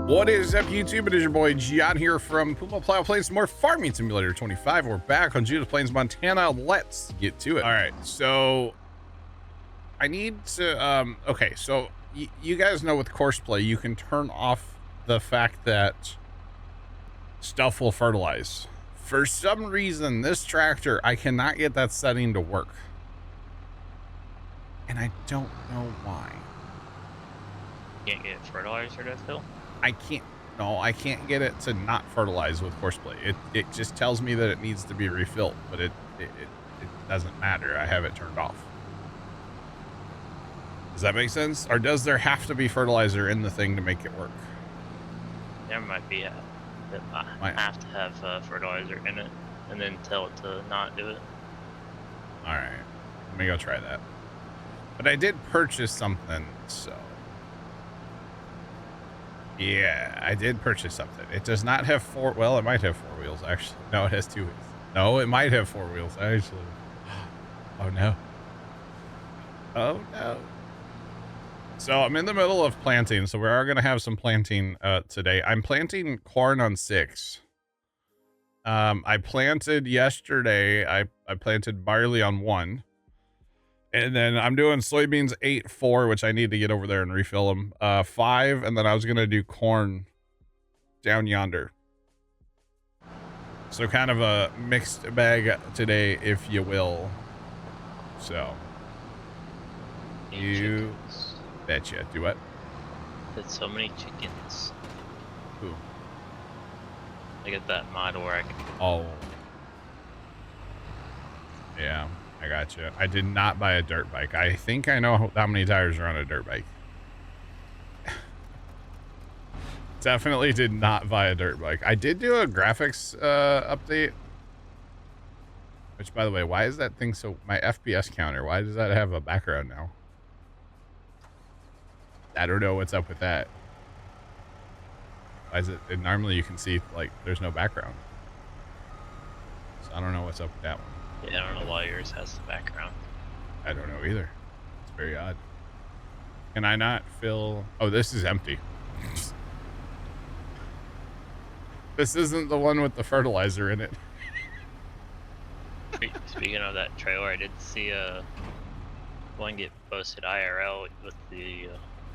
What is up, YouTube? It is your boy John here from Puma Plow playing some more Farming Simulator 25. We're back on Judith Plains, Montana. Let's get to it. All right, so I need to okay, so you guys know with Courseplay you can turn off the fact that stuff will fertilize. For some reason, this tractor, I cannot get that setting to work, and I don't know why. You can't get fertilizer to fill? I can't get it to not fertilize with Courseplay. It just tells me that it needs to be refilled, but it doesn't matter. I have it turned off. Does that make sense? Or does there have to be fertilizer in the thing to make it work? There might be might have to have fertilizer in it, and then tell it to not do it. All right, let me go try that. But I did purchase something, so. Yeah, I did purchase something. It does not have four. Well, it might have four wheels, actually. No, it has two wheels. No, it might have four wheels, actually. Oh, no. Oh, no. So I'm in the middle of planting, so we are going to have some planting today. I'm planting corn on 6. I planted yesterday. I planted barley on 1. And then I'm doing soybeans 8-4, which I need to get over there and refill them. 5, and then I was going to do corn down yonder. So kind of a mixed bag today, if you will. So. You betcha. Do what? There's so many chickens. Who? I get that mod where I can... Oh. Yeah. I got you. I did not buy a dirt bike. I think I know how many tires are on a dirt bike. Definitely did not buy a dirt bike. I did do a graphics update. Which, by the way, why is that thing so... My FPS counter, why does that have a background now? I don't know what's up with that. Why is it... Normally you can see, like, there's no background. So I don't know what's up with that one. Yeah, I don't know why yours has the background. I don't know either. It's very odd. Can I not fill... Oh, this is empty. This isn't the one with the fertilizer in it. Speaking of that trailer, I did see one get posted IRL with the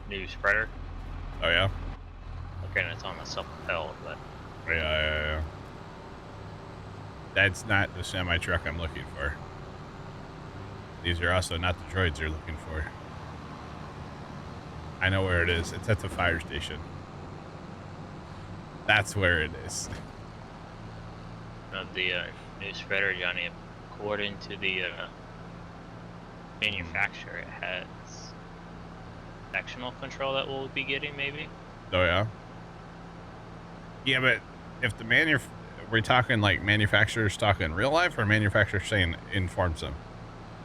new spreader. Oh, yeah? Okay, it's on the self-propelled, but... Yeah. That's not the semi-truck I'm looking for. These are also not the droids you're looking for. I know where it is. It's at the fire station. That's where it is. The new spreader, Johnny, according to the manufacturer, it has sectional control that we'll be getting, maybe? Oh, yeah? Yeah, but if the we're talking like manufacturers talking real life, or manufacturers saying in farm sim?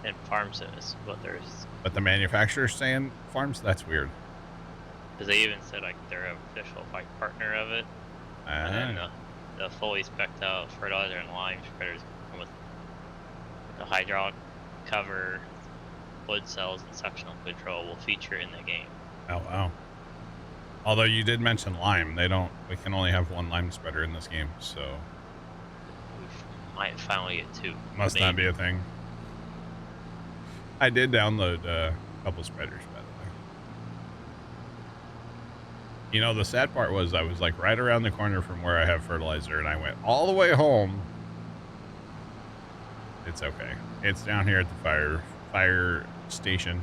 In farm sim is what there's. But the manufacturer's saying farms? That's weird. Because they even said like they're an official like partner of it. And then the fully spec'd out fertilizer and lime spreaders come with the hydraulic cover, wood cells, and sectional control will feature in the game. Oh, wow. Although you did mention lime, we can only have one lime spreader in this game, so. We might finally get 2. Must maybe. not be a thing. I did download a couple spreaders, by the way. You know, the sad part was I was like right around the corner from where I have fertilizer, and I went all the way home. It's okay. It's down here at the fire station.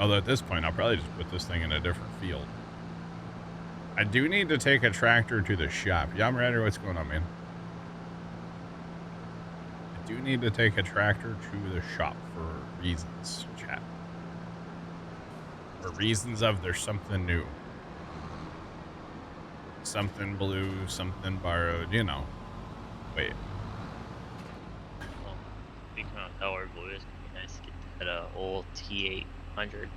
Although at this point, I'll probably just put this thing in a different field. I do need to take a tractor to the shop. Yeah, I'm ready. What's going on, man? I do need to take a tractor to the shop for reasons, chat. For reasons of there's something new. Something blue, something borrowed, you know. Wait. Well, speaking of color blue, it's going to be nice to get that old T800.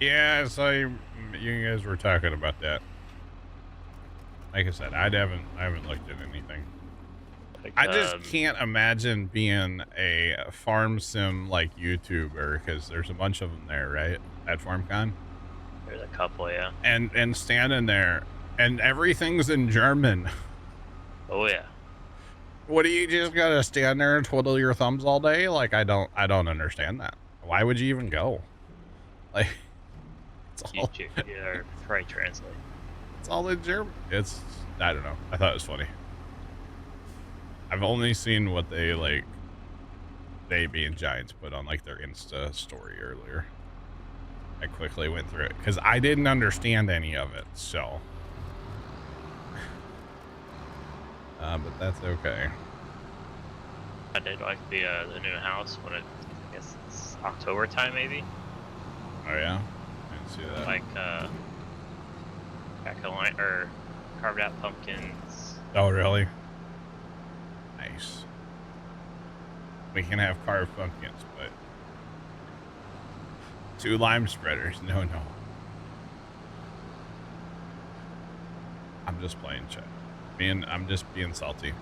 Yeah, so you guys were talking about that. Like I said, I haven't looked at anything. Like, I just can't imagine being a farm sim like YouTuber, because there's a bunch of them there, right? At FarmCon. There's a couple, yeah. And standing there, and everything's in German. Oh yeah. What do you just gotta stand there and twiddle your thumbs all day? Like, I don't understand that. Why would you even go? Like, it's all, Yeah, try translate. it's all in German. It's, I don't know. I thought it was funny. I've only seen what they, like, they being Giants put on, like, their Insta story earlier. I quickly went through it because I didn't understand any of it, so. But that's okay. I did like the new house when I guess it's October time maybe. Oh yeah, I didn't see that. Like jack-o'-lantern or carved out pumpkins. Oh really? Nice. We can have carved pumpkins, but 2 lime spreaders. No. I'm just playing, chat. I'm just being salty.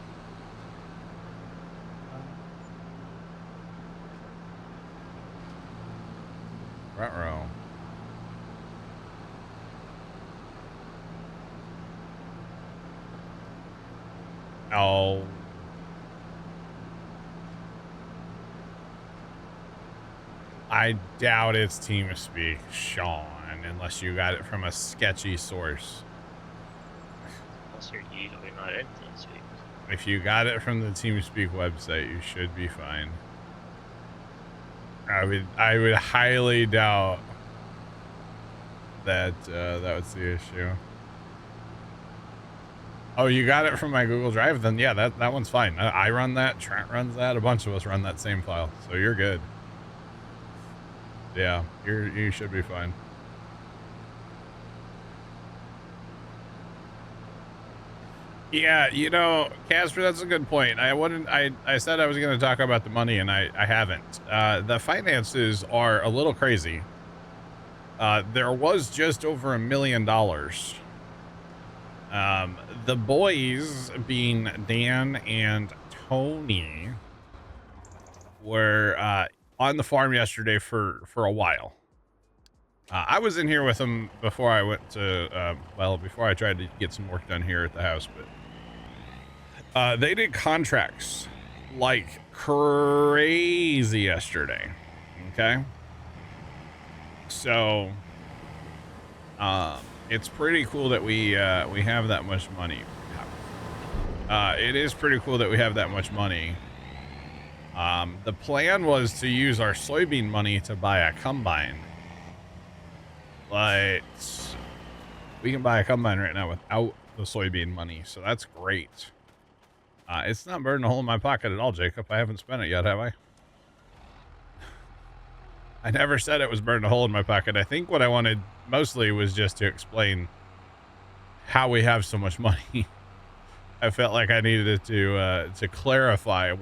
Ruh-roh. Oh. I doubt it's TeamSpeak, Sean, unless you got it from a sketchy source. Unless you're usually not in TeamSpeak. If you got it from the TeamSpeak website, you should be fine. I would highly doubt that that's the issue. Oh, you got it from my Google Drive? Then yeah, that one's fine. I run that, Trent runs that, a bunch of us run that same file, so you're good. Yeah, you should be fine. Yeah, you know, Casper, that's a good point. I said I was going to talk about the money, and I haven't. The finances are a little crazy. There was just over $1 million. The boys, being Dan and Tony, were on the farm yesterday for a while. I was in here with them before I went to, before I tried to get some work done here at the house, but they did contracts like crazy yesterday. Okay. So, it's pretty cool that we have that much money. It is pretty cool that we have that much money. The plan was to use our soybean money to buy a combine, but we can buy a combine right now without the soybean money, so that's great. It's not burning a hole in my pocket at all, Jacob. I haven't spent it yet, have I? I never said it was burning a hole in my pocket. I think what I wanted mostly was just to explain how we have so much money. I felt like I needed to clarify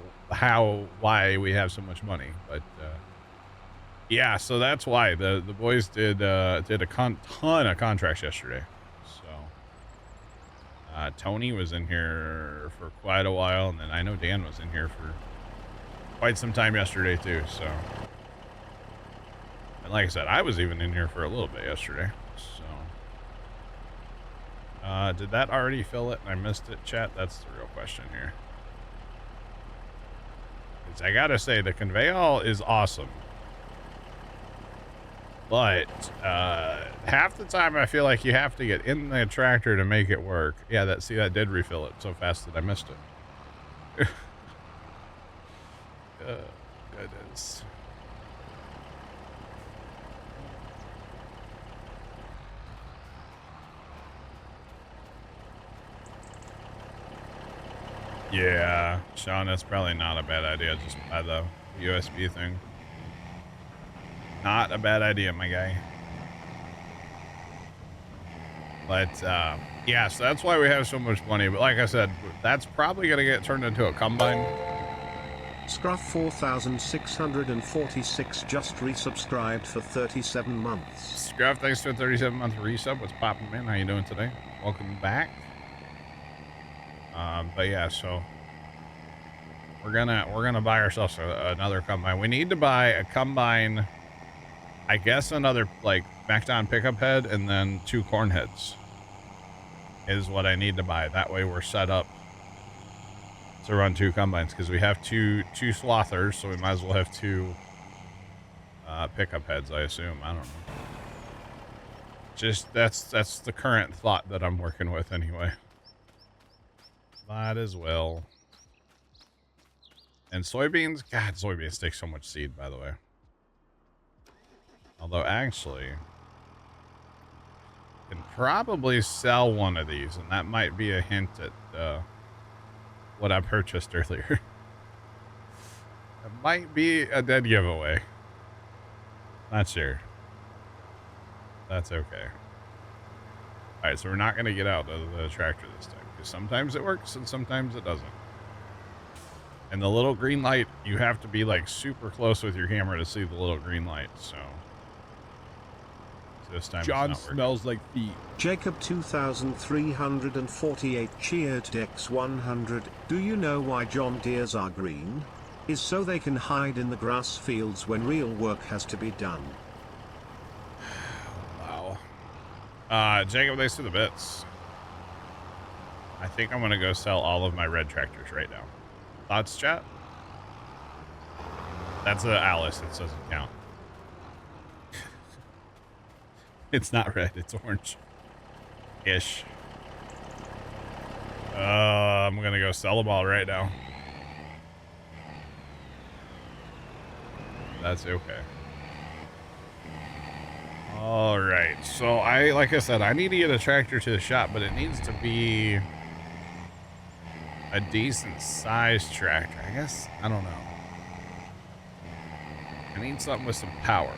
why we have so much money, but yeah, so that's why the boys did a ton of contracts yesterday. So Tony was in here for quite a while, and then I know Dan was in here for quite some time yesterday too. So, and like I said, I was even in here for a little bit yesterday. So did that already fill it and I missed it, chat? That's the real question here. I gotta say, the conveyal is awesome, but half the time I feel like you have to get in the tractor to make it work. Yeah, that did refill it so fast that I missed it. Goodness. Yeah, Sean, that's probably not a bad idea. Just buy the USB thing. Not a bad idea, my guy. But, yeah, so that's why we have so much money. But like I said, that's probably going to get turned into a combine. Scruff 4646 just resubscribed for 37 months. Scruff, thanks for the 37-month resub. What's poppin', man? How you doing today? Welcome back. But yeah, so we're gonna buy ourselves another combine. We need to buy a combine I guess another, like, Macdon pickup head and then 2 corn heads is what I need to buy. That way we're set up to run 2 combines, because we have two slothers, so we might as well have 2 pickup heads, I assume. I don't know. Just, that's the current thought that I'm working with anyway. Might as well. And soybeans, God, soybeans take so much seed, by the way. Although, actually, I can probably sell one of these, and that might be a hint at what I purchased earlier. It might be a dead giveaway. Not sure. That's okay. Alright, so we're not going to get out of the tractor this time, because sometimes it works and sometimes it doesn't. And the little green light, you have to be like super close with your camera to see the little green light, so this time John it's not working. smells like feet. Jacob 2348 cheered Dex 100. Do you know why John Deeres are green? Is so they can hide in the grass fields when real work has to be done. Wow. Jacob, thanks for the bits. I think I'm going to go sell all of my red tractors right now. Thoughts, chat? That's a Alice. It doesn't count. It's not red. It's orange. Ish. I'm going to go sell them all right now. That's okay. All right. So like I said, I need to get a tractor to the shop, but it needs to be a decent sized tractor. I guess, I don't know. I need something with some power.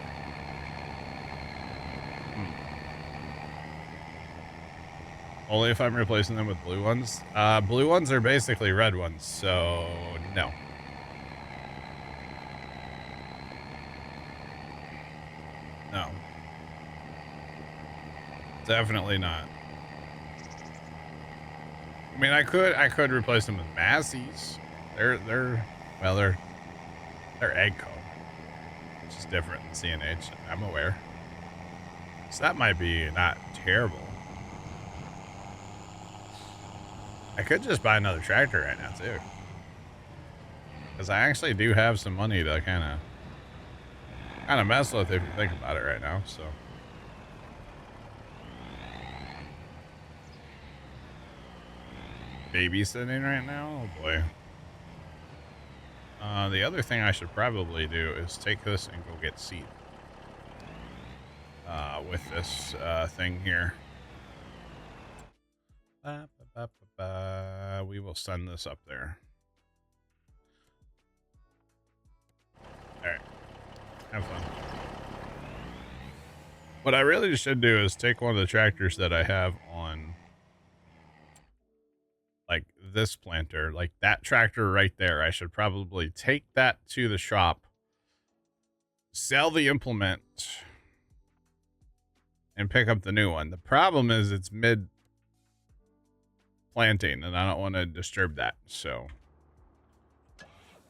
Only if I'm replacing them with blue ones. Blue ones are basically red ones, so no. No. Definitely not. I mean, I could replace them with Massey's. They're egg cone, which is different than CNH. I'm aware. So that might be not terrible. I could just buy another tractor right now too, because I actually do have some money to kind of mess with if you think about it right now. So. Babysitting right now? Oh boy. The other thing I should probably do is take this and go get seed. With this thing here. We will send this up there. Alright. Have fun. What I really should do is take one of the tractors that I have on, like, this planter, like that tractor right there. I should probably take that to the shop, sell the implement, and pick up the new one. The problem is it's mid planting and I don't want to disturb that, so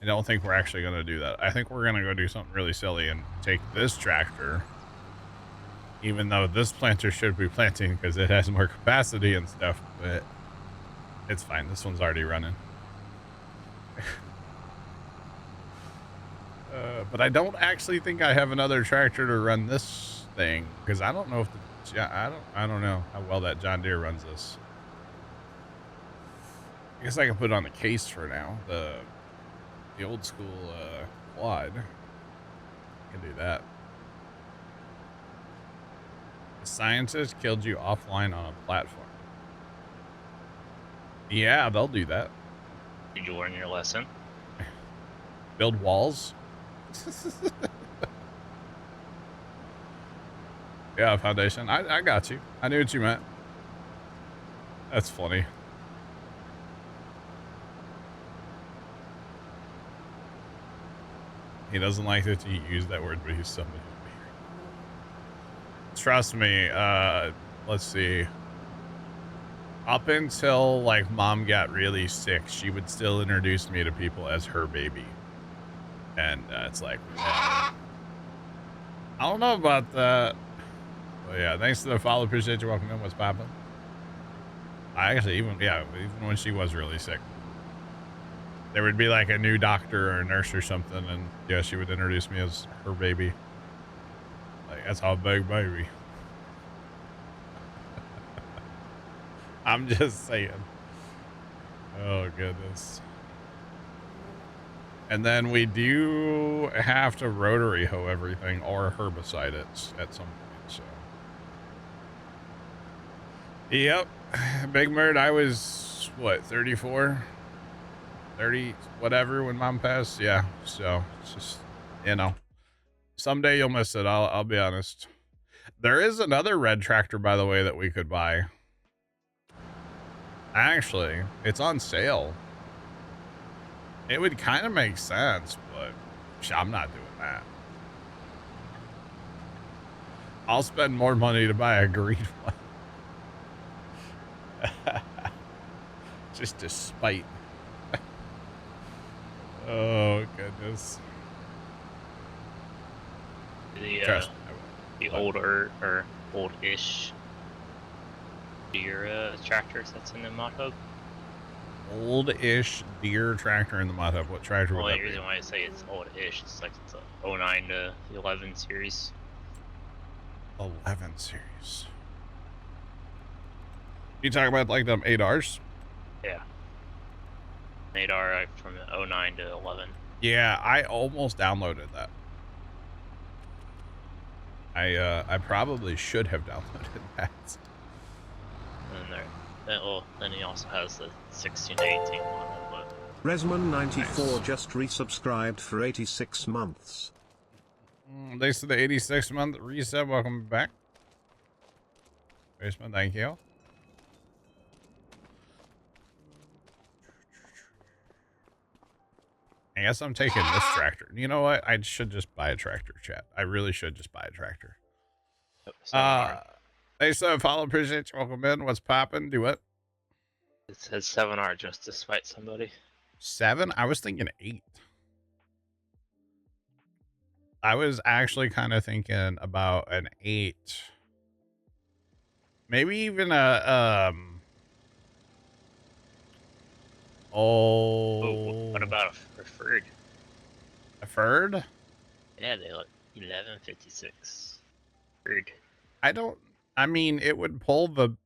I don't think we're actually going to do that. I think we're going to go do something really silly and take this tractor, even though this planter should be planting because it has more capacity and stuff, but it's fine. This one's already running. But I don't actually think I have another tractor to run this thing, because I don't know if I don't know how well that John Deere runs this. I guess I can put it on the case for now. The old school quad. I can do that. The scientist killed you offline on a platform. Yeah, they'll do that. Did you learn your lesson? Build walls. Yeah, foundation. I got you. I knew what you meant. That's funny. He doesn't like that you use that word, but he's somebody. Trust me. Let's see. Up until, like, mom got really sick, she would still introduce me to people as her baby. And it's like, I don't know about that. Well, yeah, thanks to the follow. Appreciate you. Welcome in. What's poppin'? I actually, even when she was really sick, there would be like a new doctor or a nurse or something, and yeah, she would introduce me as her baby. Like, that's how big baby. I'm just saying. Oh, goodness. And then we do have to rotary hoe everything or herbicide it at some point, so. Yep. Big Murd, I was, what, 34? 30, whatever, when Mom passed? Yeah, so it's just, you know. Someday you'll miss it, I'll be honest. There is another red tractor, by the way, that we could buy. Actually, it's on sale. It would kind of make sense, but I'm not doing that. I'll spend more money to buy a green one. Just to spite. Oh, goodness. The older or old-ish Deere tractors that's in the mod hub. Old-ish Deere tractor in the mod hub. What tractor would that be? The only reason why I say it's old-ish is like it's a 09 to 11 series. 11 series. You talking about like them 8Rs? Yeah. 8R from 09 to 11. Yeah, I almost downloaded that. I probably should have downloaded that. And then he also has the 16 to 18 one. But Resman94 just resubscribed for 86 months. Thanks to the 86 month reset. Welcome back. Resman, thank you. I guess I'm taking this tractor. You know what? I should just buy a tractor, chat. I really should just buy a tractor. Hey, so follow, appreciate you. Welcome in. What's poppin'? Do what? It says 7R just to spite somebody. 7? I was thinking 8. I was actually kind of thinking about an 8. Maybe even a, what about a preferred? A Ferd? Yeah, they look 1156. Ferd. I mean, it would pull the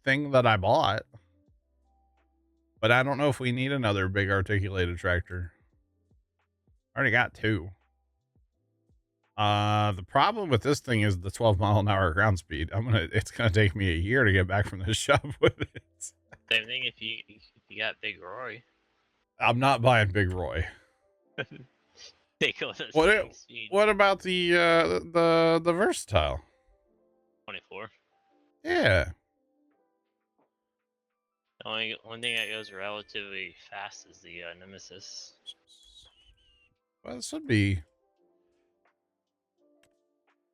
thing that I bought. But I don't know if we need another big articulated tractor. I already got 2. The problem with this thing is the 12-mile-an-hour ground speed. It's gonna take me a year to get back from the shop with it. Same thing if you got Big Roy. I'm not buying Big Roy. They go the same speed. What about the versatile? 24. Yeah. The only thing that goes relatively fast is the Nemesis. Well, this would be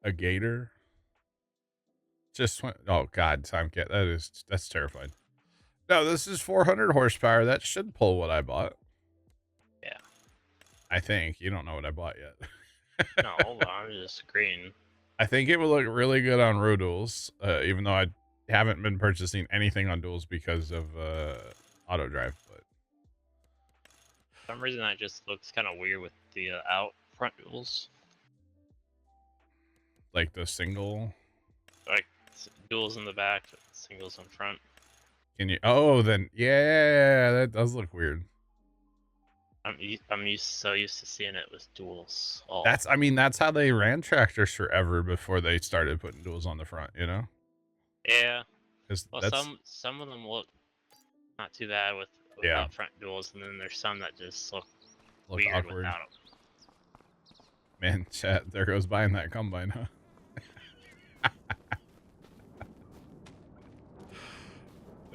a Gator. Just went. Oh God, Tomcat. That's terrifying. No, this is 400 horsepower. That should pull what I bought. Yeah. I think you don't know what I bought yet. No, hold on. I'm just agreeing. I think it would look really good on road duels, even though I haven't been purchasing anything on duels because of auto drive. But for some reason, that just looks kind of weird with the out front duels. Like the single, like duels in the back, singles in front. Can you? Oh, then yeah, that does look weird. I'm so used to seeing it with duels. I mean, that's how they ran tractors forever before they started putting duels on the front. You know. Yeah. Well, some of them look not too bad with out front duels, and then there's some that just look weird awkward without them. Man, chat, there goes buying that combine, huh?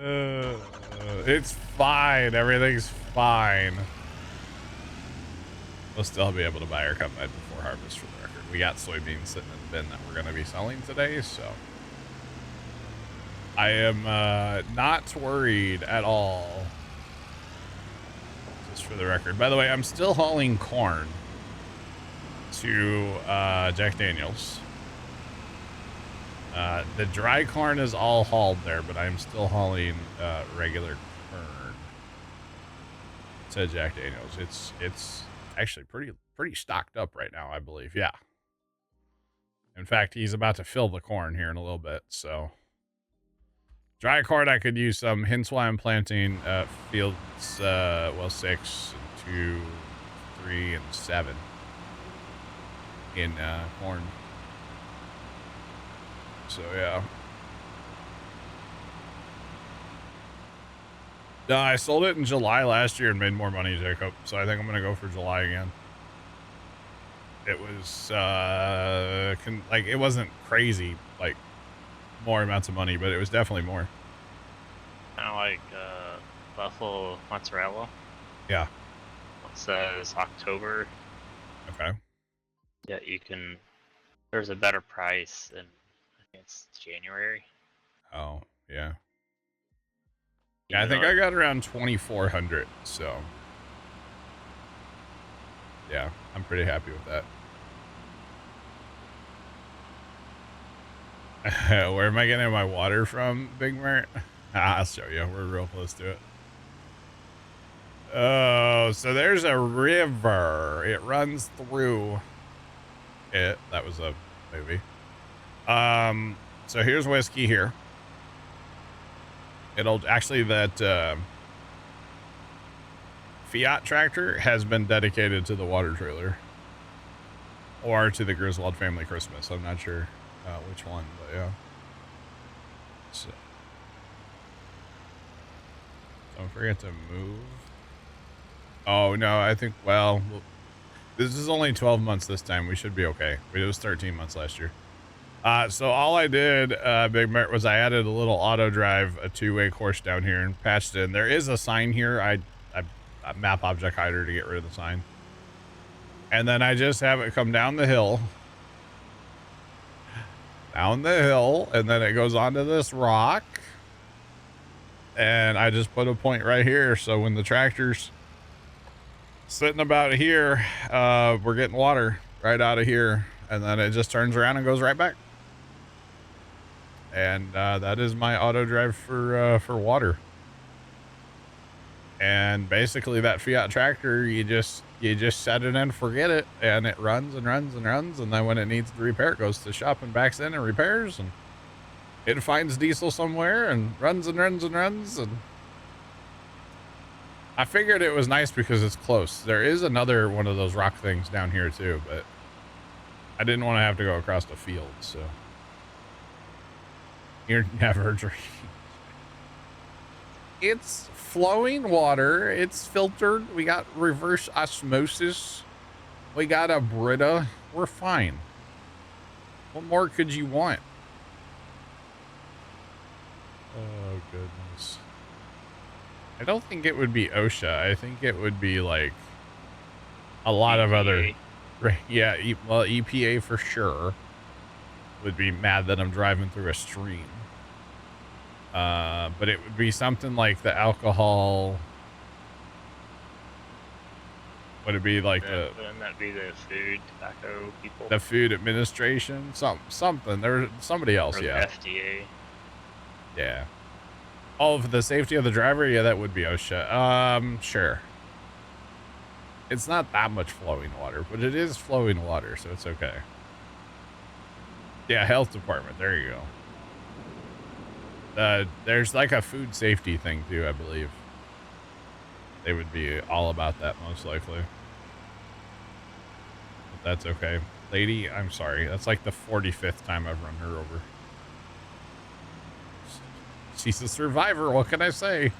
It's fine. Everything's fine. We'll still be able to buy our combine before harvest, for the record. We got soybeans sitting in the bin that we're going to be selling today, so I am not worried at all. Just for the record. By the way, I'm still hauling corn to Jack Daniels. The dry corn is all hauled there, but I'm still hauling regular corn. Said Jack Daniels. It's actually pretty stocked up right now, I believe. Yeah. In fact, he's about to fill the corn here in a little bit. So dry corn, I could use some. Hence why I'm planting fields. Well, 6, 2, 3, and 7 in corn. So yeah. No, I sold it in July last year and made more money, Jacob. So I think I'm gonna go for July again. It was like it wasn't crazy, like more amounts of money, but it was definitely more. Kind of like buffalo mozzarella. Yeah. It says October. Okay. Yeah, you can. There's a better price, and I think it's January. Oh yeah. Yeah, I think I got around 2,400. So yeah, I'm pretty happy with that. Where am I getting my water from, Big Mert? I'll show you. We're real close to it. Oh, so there's a river. It runs through it. That was a movie. So here's whiskey here. It'll actually, that Fiat tractor has been dedicated to the water trailer or to the Griswold family Christmas. I'm not sure which one, but yeah. So don't forget to move. Oh no, I think, well, this is only 12 months this time. We should be okay. It was 13 months last year. So all I did, Big Mert, was I added a little auto drive, a 2-way course down here and patched it in. There is a sign here. I map object hider to get rid of the sign. And then I just have it come down the hill. Down the hill. And then it goes onto this rock. And I just put a point right here. So when the tractor's sitting about here, we're getting water right out of here. And then it just turns around and goes right back. And that is my auto drive for water. And basically that Fiat tractor, you just set it and forget it, and it runs and runs and runs, and then when it needs to repair, it goes to the shop and backs in and repairs, and it finds diesel somewhere and runs and runs and runs. And I figured it was nice because it's close. There is another one of those rock things down here too, but I didn't want to have to go across the field, so you're never dreaming. It's flowing water. It's filtered. We got reverse osmosis. We got a Brita. We're fine. What more could you want? Oh, goodness. I don't think it would be OSHA. I think it would be like a lot of other. Yeah, well, EPA for sure would be mad that I'm driving through a stream. But it would be something like the alcohol. Would it be like wouldn't that be the food tobacco people? The food administration? Something. There's somebody else, or yeah. The FDA. Yeah. Oh, for the safety of the driver? Yeah, that would be OSHA. Sure. It's not that much flowing water, but it is flowing water, so it's okay. Yeah, health department. There you go. There's like a food safety thing too, I believe. They would be all about that most likely. But that's okay. Lady, I'm sorry. That's like the 45th time I've run her over. She's a survivor. What can I say?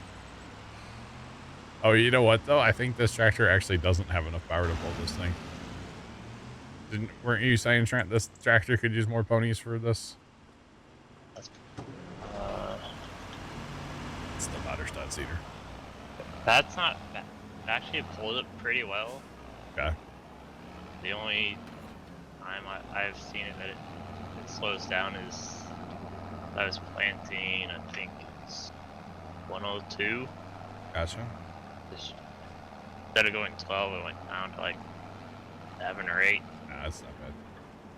Oh, you know what though? I think this tractor actually doesn't have enough power to pull this thing. Weren't you saying, Trent, this tractor could use more ponies for this? It's the Vaderstad seeder. That's not bad. It actually pulled it pretty well. Okay. The only time I've seen it that it slows down is I was planting, I think it's 102. Gotcha. Instead of going 12, it went down to like 7 or 8. Nah, that's not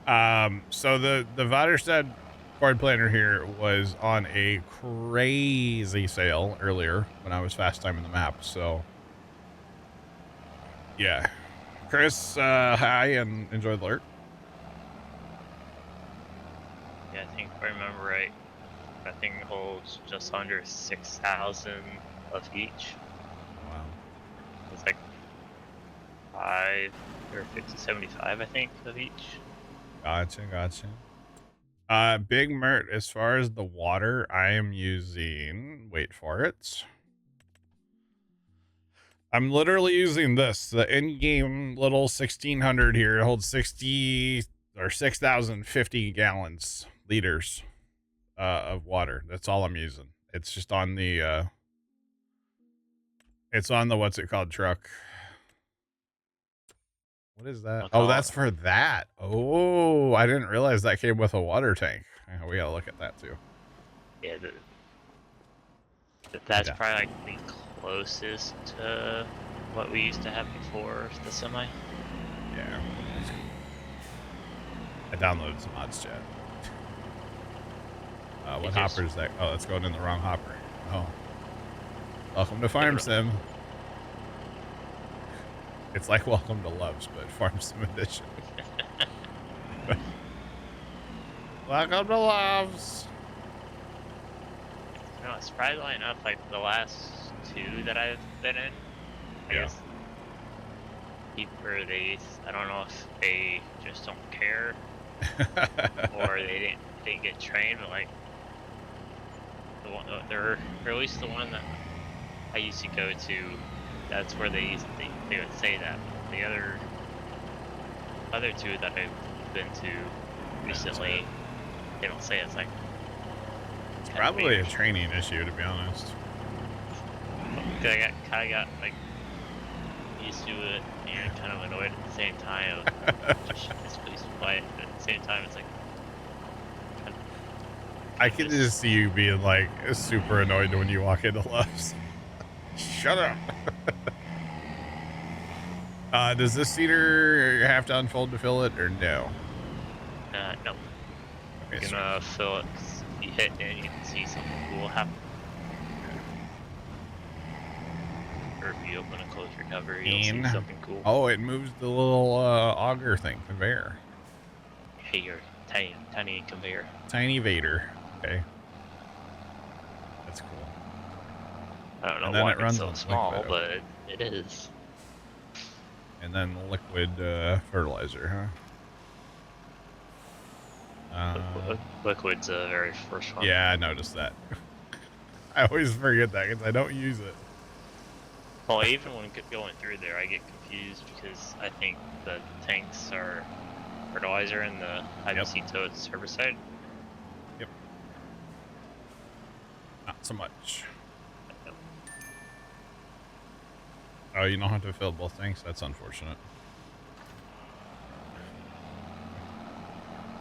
bad. So the Vaderstad Ford Planner here was on a crazy sale earlier when I was fast timing the map. So, yeah. Chris, hi and enjoy the alert. Yeah, I think if I remember right, that thing holds just under 6,000 of each. Wow. It's like 5 or 50, 75, I think, of each. Gotcha. Big Mert, as far as the water, I am using, wait for it. I'm literally using this, the in-game little 1600 here. It holds 60 or 6,050 gallons, liters of water. That's all I'm using. It's just on the, it's on the, what's it called, truck. What is that? Oh, that's for that. Oh, I didn't realize that came with a water tank. Yeah, we gotta look at that too. Yeah, that's probably like the closest to what we used to have before the semi. Yeah. I downloaded some mods, chat. What hopper is that? Oh, that's going in the wrong hopper. Oh. Welcome to Farm Sim. It's like Welcome to Loves, but Farm Sim edition. Welcome to Loves. No, surprisingly enough, like the last 2 that I've been in, I guess people, I don't know if they just don't care or they didn't get trained, but like the one, or at least the one that I used to go to, that's where they would say that. The other 2 that I've been to recently, they don't say it. It's like it's probably a training issue, to be honest. I got like used to it and kind of annoyed at the same time. Just this place is quiet, but at the same time, it's like I can just see you being like super annoyed when you walk into Loves. Shut up. Does this seeder have to unfold to fill it, or no? No. Okay, you can fill it. You hit and you can see something cool happen. Or if you open and close your cover, you'll see something cool. Oh, it moves the little auger thing, conveyor. Hey, your tiny conveyor. Tiny Vader. Okay. That's cool. I don't know why it's so small, but it is. And then liquid fertilizer, huh? Liquid's the very first one. Yeah, I noticed that. I always forget that because I don't use it. Well, even when going through there, I get confused because I think the tanks are fertilizer and the IBC it's herbicide. Yep. Not so much. Oh, you don't have to fill both tanks? That's unfortunate.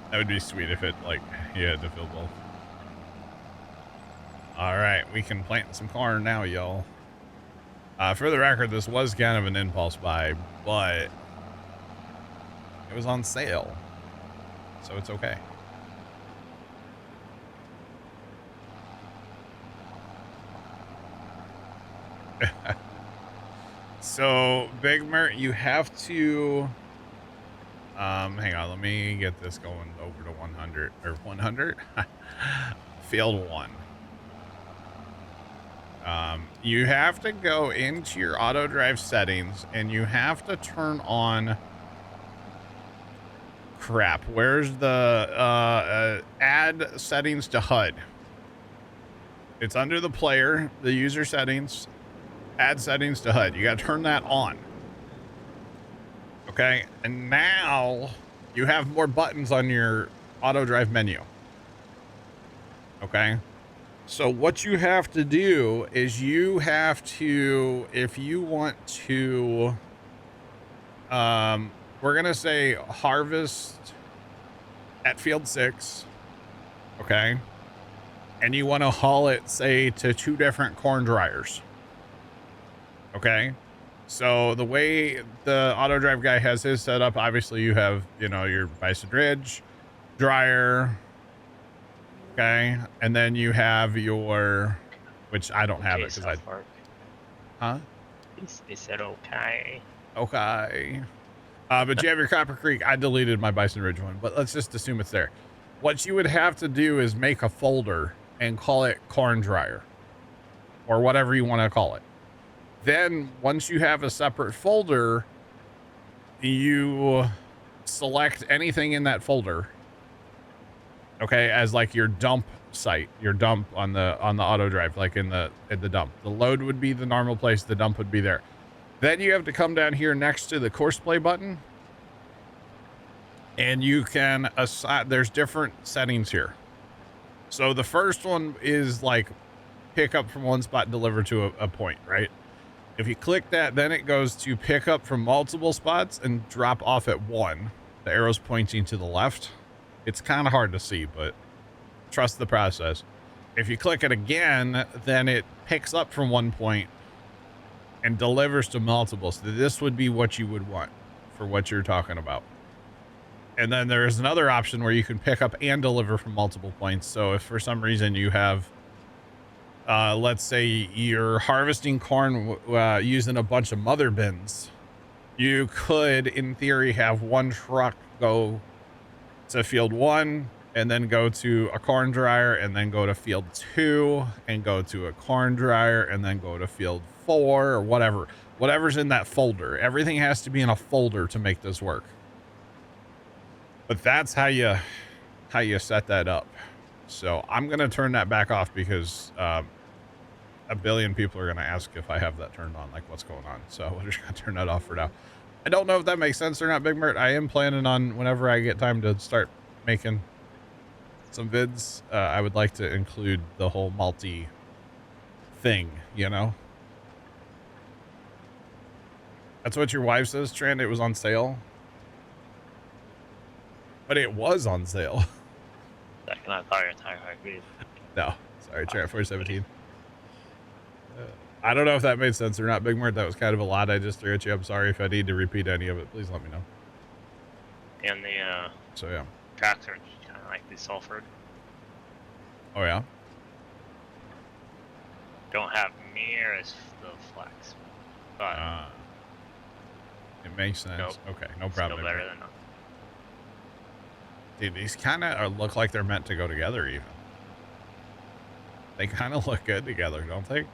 That would be sweet if it, like, you had to fill both. Alright, we can plant some corn now, y'all. For the record, this was kind of an impulse buy, but it was on sale, so it's okay. So, Big Mert, you have to... hang on, let me get this going over to 100, or 100? Field 1. You have to go into your auto drive settings and you have to turn on... Crap, where's the add settings to HUD? It's under the player, the user settings, add settings to HUD. You got to turn that on. Okay, and now you have more buttons on your auto drive menu. Okay, so what you have to do is you have to, if you want to, we're gonna say harvest at field 6, okay, and you want to haul it, say, to 2 different corn dryers. Okay, so the way the auto drive guy has his set up, obviously you have, you know, your Bison Ridge dryer, Okay, and then you have your, which I don't have Okay, it because I, South Park. huh? They said okay. Okay. But you have your Copper Creek. I deleted my Bison Ridge one, but let's just assume it's there. What you would have to do is make a folder and call it corn dryer or whatever you want to call it. Then once you have a separate folder, you select anything in that folder, okay, as like your dump site, your dump on the auto drive, like in the dump. The load would be the normal place, the dump would be there. Then you have to come down here next to the course play button, and you can assign, there's different settings here. So the first one is like pick up from one spot, deliver to a point, right? If you click that, then it goes to pick up from multiple spots and drop off at one. The arrow's pointing to the left. It's kind of hard to see, but trust the process. If you click it again, then it picks up from one point and delivers to multiple. So this would be what you would want for what you're talking about. And then there's another option where you can pick up and deliver from multiple points. So if for some reason you have, let's say you're harvesting corn using a bunch of mother bins, you could, in theory, have one truck go to field 1 and then go to a corn dryer and then go to field 2 and go to a corn dryer and then go to field 4 or whatever's in that folder. Everything has to be in a folder to make this work. But that's how you set that up. So I'm going to turn that back off because a billion people are going to ask if I have that turned on, like what's going on. So we're just going to turn that off for now. I don't know if that makes sense or not, Big Mert. I am planning on, whenever I get time to start making some vids, I would like to include the whole multi thing, you know? That's what your wife says, Trent. It was on sale. But it was on sale. Second, I thought you were talking about grief. No, sorry, Trent 417. I don't know if that made sense or not, Big Mert. That was kind of a lot I just threw at you. I'm sorry if I need to repeat any of it. Please let me know. And the So yeah. tracks are kind of like the sulfured. Oh yeah. Don't have near as the flex, but it makes sense. Nope. Okay, no problem. Still better than nothing. Dude, these kind of look like they're meant to go together. Even they kind of look good together, don't they? I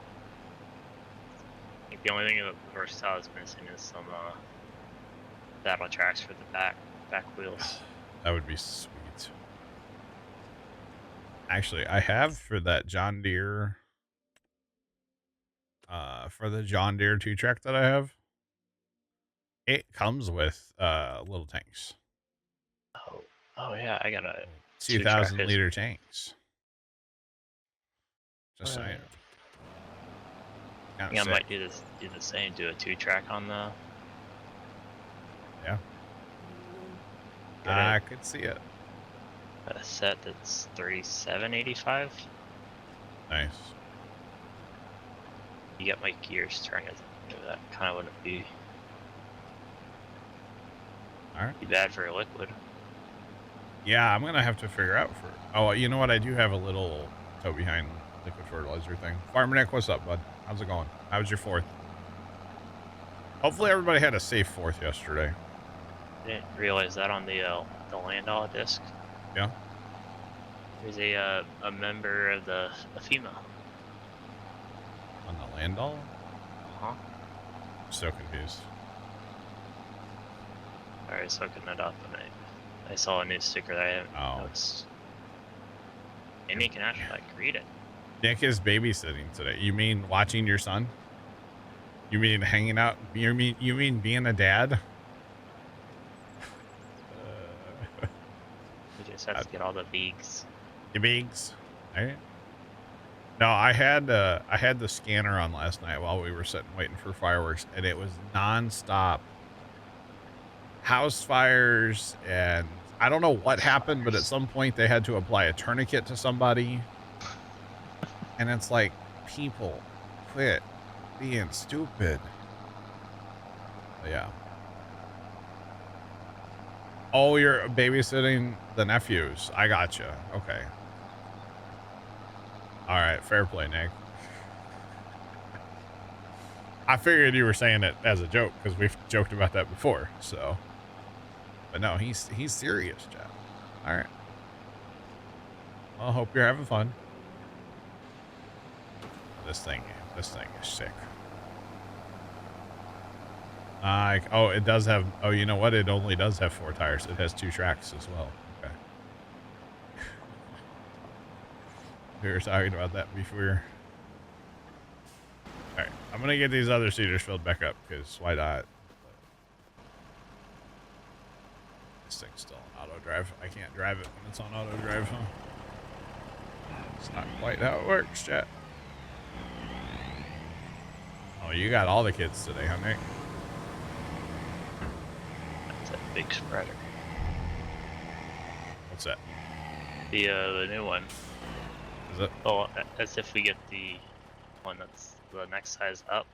think the only thing that Versatile is missing is some saddle tracks for the back wheels. That would be sweet. Actually, I have for that John Deere, for the John Deere 2-track that I have, it comes with little tanks. Oh yeah, I got a 2,000 liter tanks. Just saying. I think I might do the same. Do a 2-track on the. Yeah. I could see it. A set that's $37.85. Nice. You get my gears turning. That kind of wouldn't be. All right. Be bad for a liquid. Yeah, I'm gonna have to figure out for. Oh, you know what? I do have a little tow behind liquid fertilizer thing. Farmer Nick, what's up, bud? How's it going? How was your 4th? Hopefully everybody had a safe 4th yesterday. Didn't realize that on the Landau disc. Yeah. There's a member of the FEMA. On the Landau? Huh? I'm so confused. I was hooking it up and I saw a new sticker that I haven't noticed. And you can actually like read it. Nick is babysitting today. You mean watching your son? You mean hanging out? You mean being a dad? We just have to get all the beaks. The beaks. All right. No, I had the scanner on last night while we were sitting waiting for fireworks, and it was nonstop house fires, and I don't know what happened, but at some point they had to apply a tourniquet to somebody, and it's like, people, quit being stupid. But yeah. Oh, you're babysitting the nephews. I gotcha. Okay. All right, fair play, Nick. I figured you were saying it as a joke because we've joked about that before. So, but no, he's serious, Jeff. All right. Well, I hope you're having fun. This thing is sick. Oh, it does have. Oh, you know what? It only does have 4 tires. It has 2 tracks as well. Okay. We were talking about that before. All right, I'm gonna get these other seaters filled back up because why not? This thing's still on auto drive. I can't drive it when it's on auto drive, huh? It's not quite how it works, chat. Oh, you got all the kids today, huh, Nick? That's a big spreader. What's that? The new one. Is it? Oh, as if we get the one that's the next size up.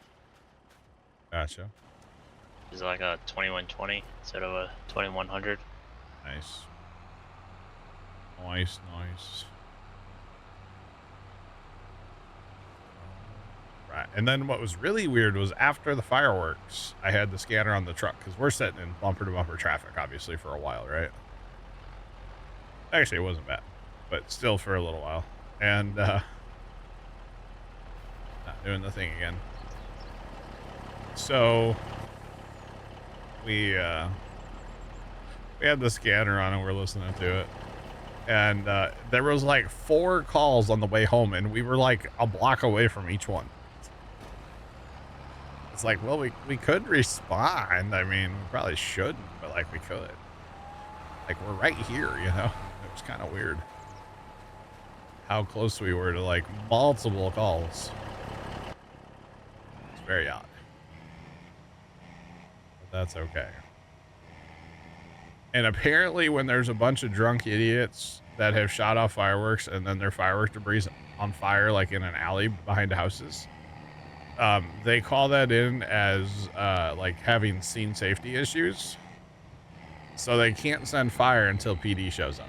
Gotcha. It's like a 2120 instead of a 2100. Nice. Nice, nice. Right. And then what was really weird was after the fireworks, I had the scanner on the truck because we're sitting in bumper to bumper traffic, obviously, for a while, right? Actually, it wasn't bad, but still for a little while. And, not doing the thing again. So we had the scanner on and we're listening to it. And there was like 4 calls on the way home and we were like a block away from each one. It's like, well, we could respond. I mean, we probably shouldn't, but like we could. Like we're right here, you know? It was kind of weird how close we were to like multiple calls. It's very odd. But that's okay. And apparently when there's a bunch of drunk idiots that have shot off fireworks and then their firework debris on fire, like in an alley behind houses, they call that in as like having scene safety issues. So they can't send fire until PD shows up.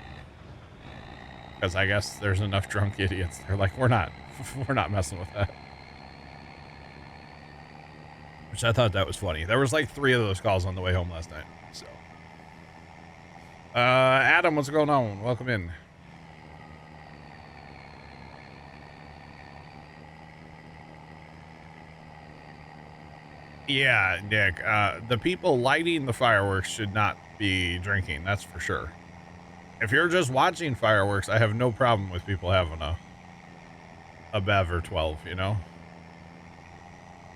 Because I guess there's enough drunk idiots. They're like, we're not messing with that. Which I thought that was funny. There was like 3 of those calls on the way home last night. So, Adam, what's going on? Welcome in. Yeah, Nick, the people lighting the fireworks should not be drinking. That's for sure. If you're just watching fireworks, I have no problem with people having a bev or 12, you know?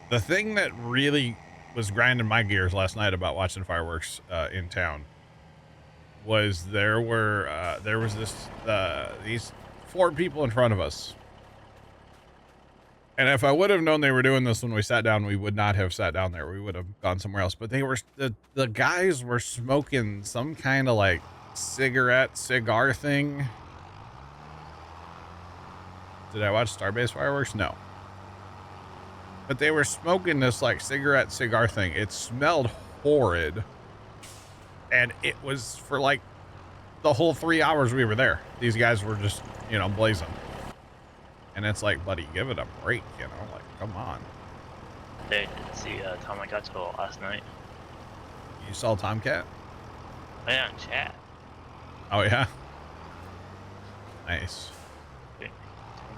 The thing that really was grinding my gears last night about watching fireworks in town was there was these 4 people in front of us. And if I would have known they were doing this when we sat down, we would not have sat down there. We would have gone somewhere else. But they were the guys were smoking some kind of like cigar thing. Did I watch Starbase fireworks? No. But they were smoking this like cigar thing. It smelled horrid. And it was for like the whole 3 hours we were there. These guys were just, you know, blazing. And it's like, buddy, give it a break, you know? Like, come on. They didn't see Tom I got to last night. You saw Tomcat? Oh, yeah, in chat. Oh, yeah? Nice. Turned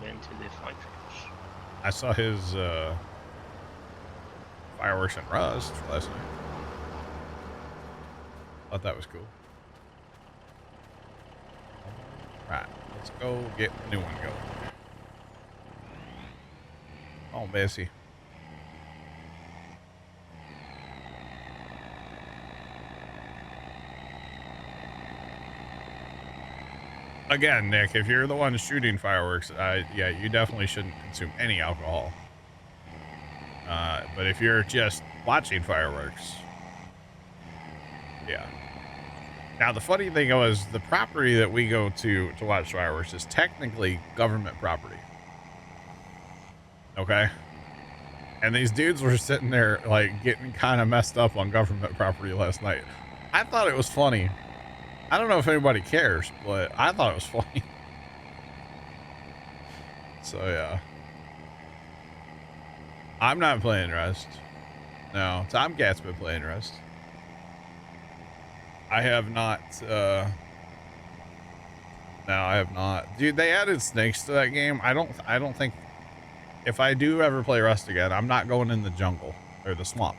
into the flight trash. I saw his fireworks in Rust last night. Thought that was cool. Right, let's go get the new one going. Oh, Bessie. Again, Nick, if you're the one shooting fireworks, yeah, you definitely shouldn't consume any alcohol. But if you're just watching fireworks, yeah. Now, the funny thing was, the property that we go to watch fireworks is technically government property. Okay? And these dudes were sitting there, like, getting kind of messed up on government property last night. I thought it was funny. I don't know if anybody cares, but I thought it was funny. So yeah. I'm not playing Rust. No, Tom Cat's been playing Rust. I have not, no, I have not. Dude, they added snakes to that game. I don't think, if I do ever play Rust again, I'm not going in the jungle or the swamp.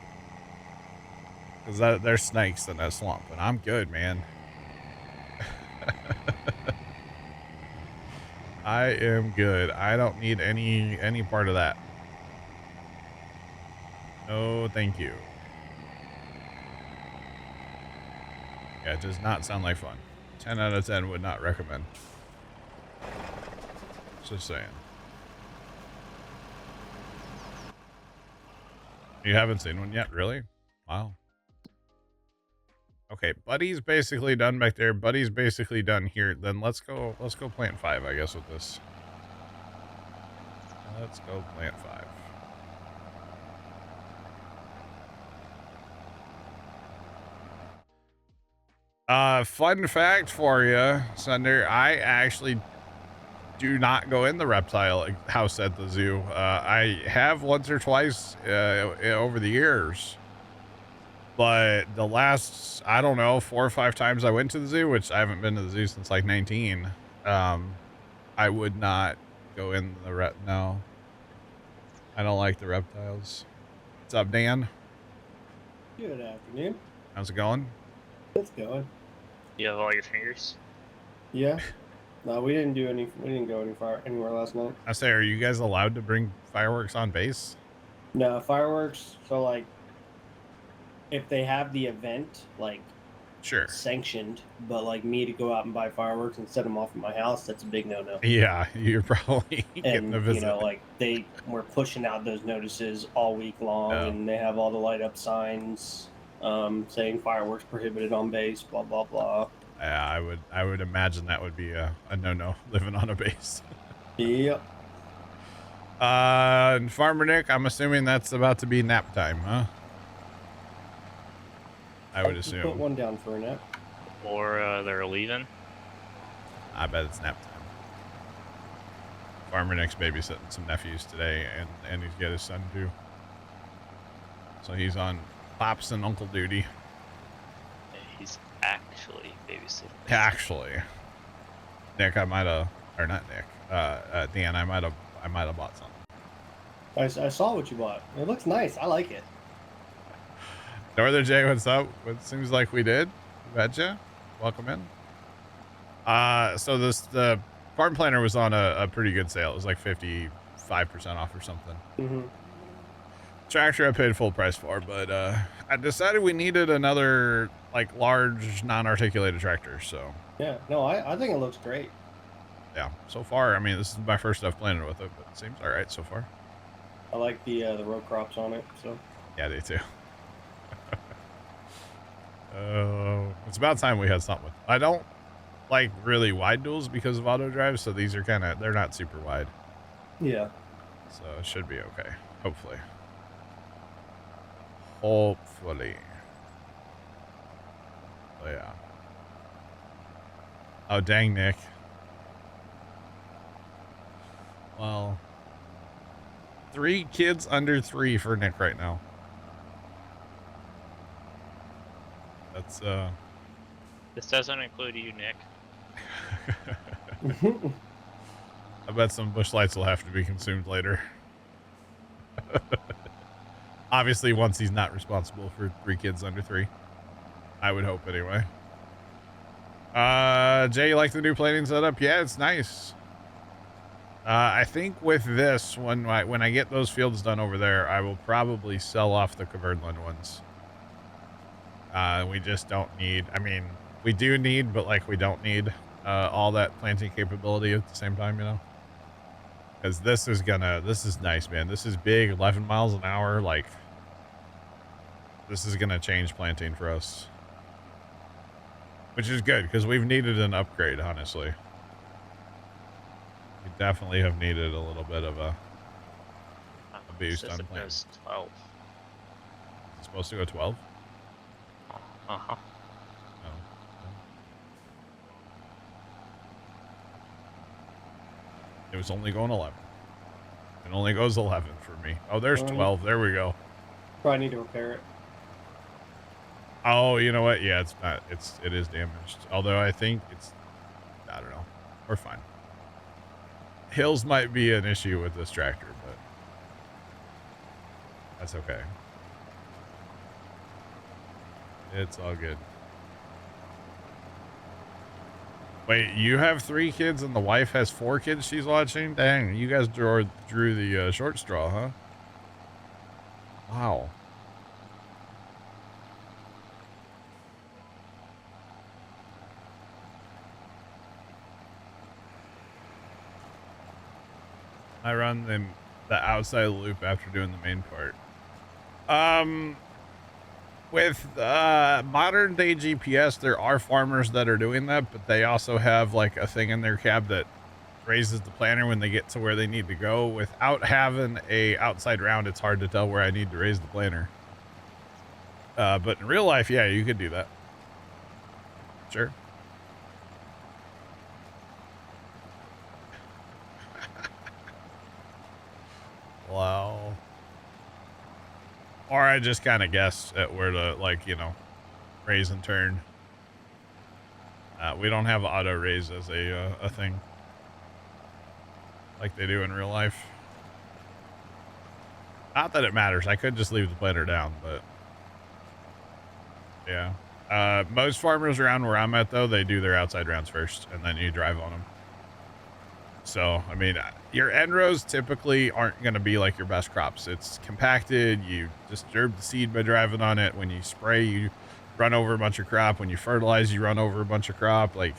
Because there's snakes in that swamp, and I'm good, man. I am good. I don't need any part of that. No, thank you. Yeah, it does not sound like fun. 10 out of 10 would not recommend. Just saying. You haven't seen one yet, really? Wow. Okay, Buddy's basically done back there. Buddy's basically done here. Then let's go plant 5, I guess, with this. Let's go plant 5. Fun fact for you, Sunder. I actually do not go in the reptile house at the zoo. I have once or twice over the years. But the last, I don't know, 4 or 5 times I went to the zoo, which I haven't been to the zoo since like 19, I would not go in the no. I don't like the reptiles. What's up, Dan? Good afternoon. How's it going? It's going. You have all your fingers? Yeah. No, we didn't do any. We didn't go anywhere last night. I say, are you guys allowed to bring fireworks on base? No fireworks. So like, if they have the event like Sure. sanctioned, but like me to go out and buy fireworks and set them off at my house, that's a big no-no. Yeah, you're probably getting a visit. You know, like they were pushing out those notices all week long, and they have all the light up signs saying fireworks prohibited on base, blah blah blah. Yeah, I would imagine that would be a no-no living on a base. Yep. And Farmer Nick, I'm assuming that's about to be nap time, huh? I would assume. Put one down for a nap. Or they're leaving. I bet it's nap time. Farmer Nick's babysitting some nephews today, and he's got his son too. So he's on Pops and Uncle duty. He's actually babysitting. Actually, Nick, I might have, or not Nick, Dan, I might have bought something. I saw what you bought. It looks nice. I like it. Northern J, what's up? It seems like we did. Betcha. Welcome in. So the farm planner was on a pretty good sale. It was like 55% off or something. Mm-hmm. Tractor I paid full price for, but I decided we needed another like large non-articulated tractor. So yeah, no, I think it looks great. Yeah, so far, I mean, this is my first stuff planning with it, but it seems all right so far. I like the row crops on it. So yeah, they too. It's about time we had something with. I don't like really wide duals because of auto drive, so these are they're not super wide. Yeah. So it should be okay. Hopefully. Hopefully. Oh yeah. Oh dang, Nick. Well, 3 kids under 3 for Nick right now. That's This doesn't include you, Nick. I bet some bush lights will have to be consumed later. Obviously, once he's not responsible for 3 kids under 3. I would hope anyway. Jay, you like the new plating setup? Yeah, it's nice. I think with this, when I get those fields done over there, I will probably sell off the Kverneland ones. We just don't need, I mean, we do need, but like we don't need all that planting capability at the same time, you know? Because this is nice, man. This is big, 11 miles an hour. Like, this is going to change planting for us. Which is good, because we've needed an upgrade, honestly. We definitely have needed a little bit of a boost on planting. It 12. It's supposed to go 12? Uh-huh. Oh. It was only going 11. It only goes 11 for me. Oh, there's 12. There we go. Probably need to repair it. Oh, you know what? Yeah, it is damaged. Although I think I don't know. We're fine. Hills might be an issue with this tractor, but that's okay. It's all good. Wait, you have 3 kids and the wife has 4 kids she's watching? Dang, you guys drew the short straw, huh? Wow. I run the outside loop after doing the main part. With modern day GPS, there are farmers that are doing that, but they also have like a thing in their cab that raises the planter when they get to where they need to go. Without having a outside round, it's hard to tell where I need to raise the planter. But in real life, yeah, you could do that. Sure. Wow. Or I just kind of guess at where to, like, you know, raise and turn. We don't have auto raise as a thing like they do in real life. Not that it matters. I could just leave the planter down, but yeah. Most farmers around where I'm at, though, they do their outside rounds first, and then you drive on them. So, I mean, your end rows typically aren't going to be like your best crops. It's compacted. You disturb the seed by driving on it. When you spray, you run over a bunch of crop. When you fertilize, you run over a bunch of crop. Like,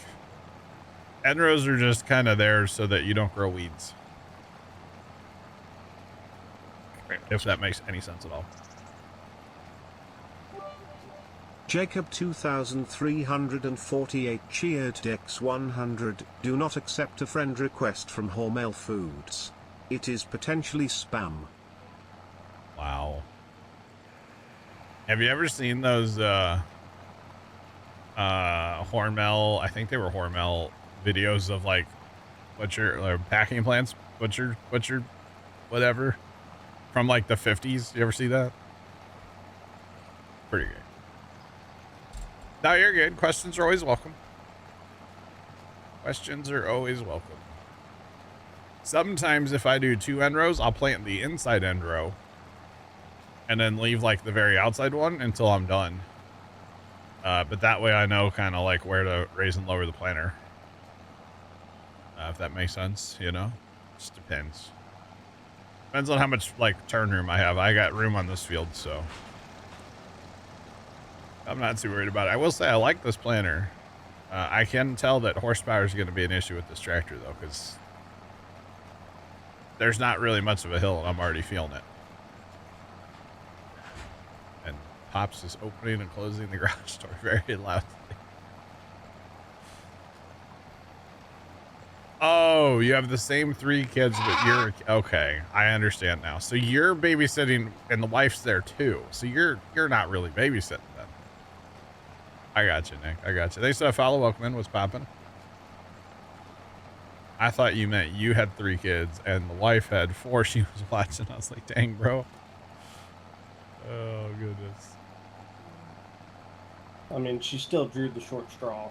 end rows are just kind of there so that you don't grow weeds. If that makes any sense at all. Jacob 2348 cheered Dex 100. Do not accept a friend request from Hormel Foods. It is potentially spam. Wow. Have you ever seen those Hormel, I think they were Hormel videos of like butcher packing plants, butcher whatever from like the 50s? You ever see that? Pretty good. No, you're good. Questions are always welcome. Questions are always welcome. Sometimes if I do 2 end rows, I'll plant the inside end row and then leave like the very outside one until I'm done. But that way I know kind of like where to raise and lower the planter. If that makes sense, you know? Just depends. Depends on how much like turn room I have. I got room on this field, so I'm not too worried about it. I will say I like this planter. I can tell that horsepower is going to be an issue with this tractor, though, because there's not really much of a hill, and I'm already feeling it. And Pops is opening and closing the garage door very loudly. Oh, you have the same 3 kids, but you're... Okay, I understand now. So you're babysitting, and the wife's there, too. So you're not really babysitting. I got you, Nick. I got you. Thanks for that follow. Welcome in. What's popping? I thought you meant you had 3 kids and the wife had 4 she was watching. I was like, dang, bro. Oh, goodness. I mean, she still drew the short straw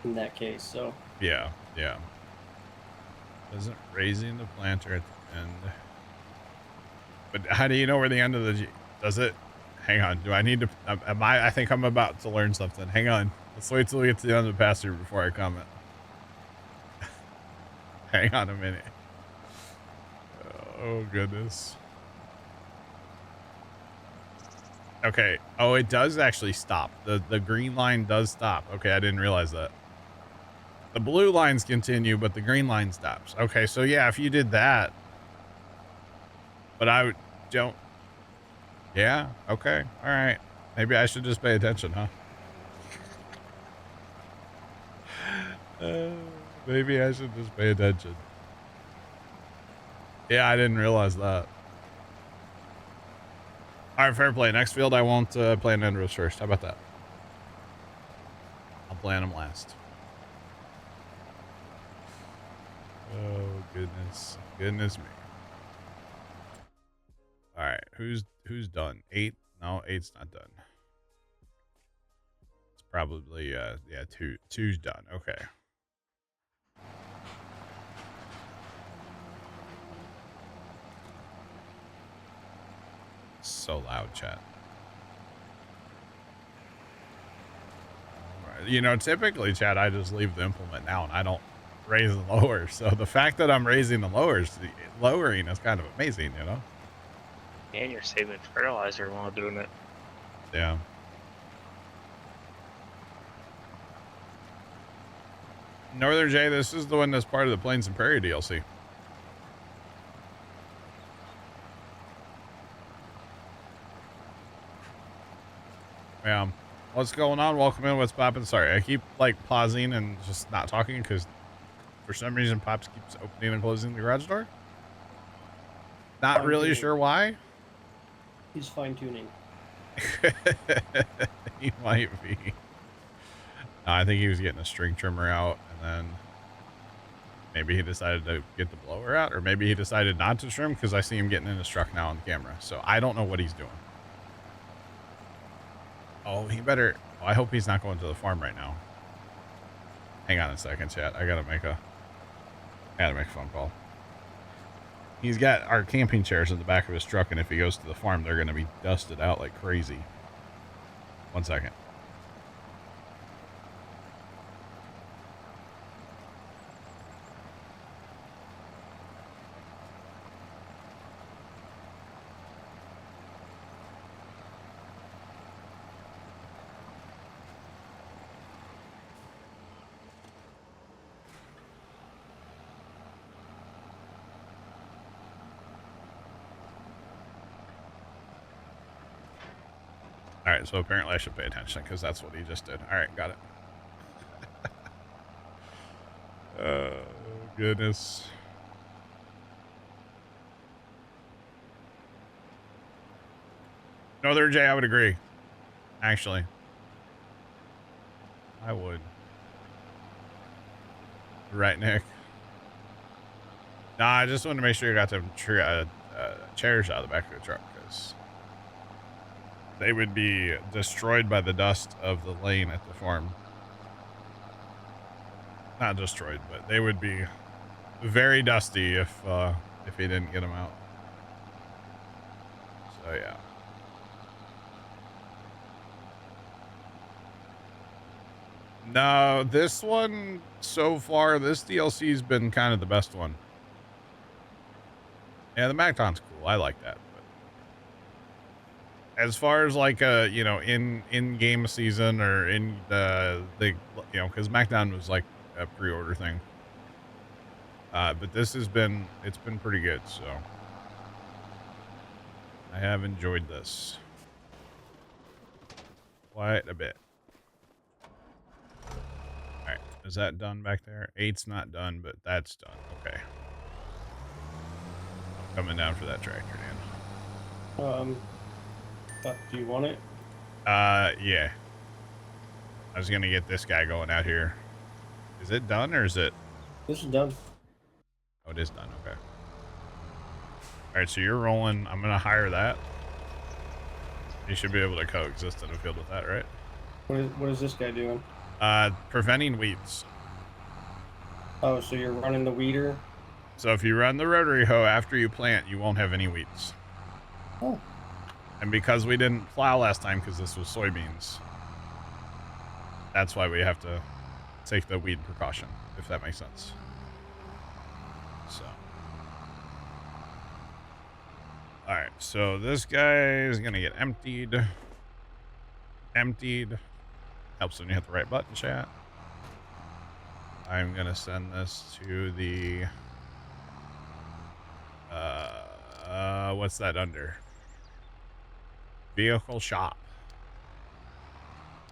in that case, so. Yeah, yeah. Isn't raising the planter at the end. But how do you know where the end of the... Does it... Hang on. Do I need to... I think I'm about to learn something. Hang on. Let's wait till we get to the end of the pasture before I comment. Hang on a minute. Oh, goodness. Okay. Oh, it does actually stop. The green line does stop. Okay, I didn't realize that. The blue lines continue, but the green line stops. Okay, so yeah, if you did that... But I don't... Yeah, okay, all right. Maybe I should just pay attention, huh? Maybe I should just pay attention. Yeah, I didn't realize that. All right, fair play. Next field, I won't plan end rows first. How about that? I'll plan them last. Oh, goodness me. All right, who's done? 8? No, 8's not done. It's probably yeah, 2's done. Okay. So loud, chat. You know, typically, chat, I just leave the implement down. I don't raise and lower. So the fact that I'm raising the lowering is kind of amazing, you know? And you're saving fertilizer while doing it. Yeah. Northern J, this is the one that's part of the Plains and Prairie DLC. Yeah. What's going on? Welcome in. What's poppin'? Sorry, I keep like pausing and just not talking because for some reason Pops keeps opening and closing the garage door. Not really sure why. He's fine tuning. He might be. No, I think he was getting a string trimmer out and then maybe he decided to get the blower out, or maybe he decided not to trim because I see him getting in his truck now on camera. So I don't know what he's doing. Oh, he better. Oh, I hope he's not going to the farm right now. Hang on a second, chat. I gotta make a phone call. He's got our camping chairs in the back of his truck, and if he goes to the farm, they're gonna be dusted out like crazy. 1 second. All right, so apparently I should pay attention because that's what he just did. All right, got it. Oh, goodness. Northern J, I would agree. Actually, I would. Right, Nick? Nah, I just wanted to make sure you got the chairs out of the back of the truck because they would be destroyed by the dust of the lane at the farm. Not destroyed, but they would be very dusty if he didn't get them out. So yeah. No, this one so far, this DLC's been kind of the best one. Yeah, the Macton's cool. I like that. But as far as like you know, in game season or in the you know, because Macton was like a pre-order thing. But this has been, it's been pretty good, so I have enjoyed this quite a bit. All right, is that done back there? 8's not done, but that's done. Okay. I'm coming down for that tractor, Dan. Do you want it? Yeah. I was gonna get this guy going out here. Is it done or is it? This is done. Oh, it is done. Okay. All right, so you're rolling. I'm gonna hire that. You should be able to coexist in a field with that, right? What is this guy doing? Preventing weeds. Oh, so you're running the weeder? So if you run the rotary hoe after you plant, you won't have any weeds. Oh. And because we didn't plow last time because this was soybeans, that's why we have to take the weed precaution, if that makes sense. So. All right, so this guy is going to get emptied. Emptied. Helps when you hit the right button, chat. I'm going to send this to the... what's that under? Vehicle shop.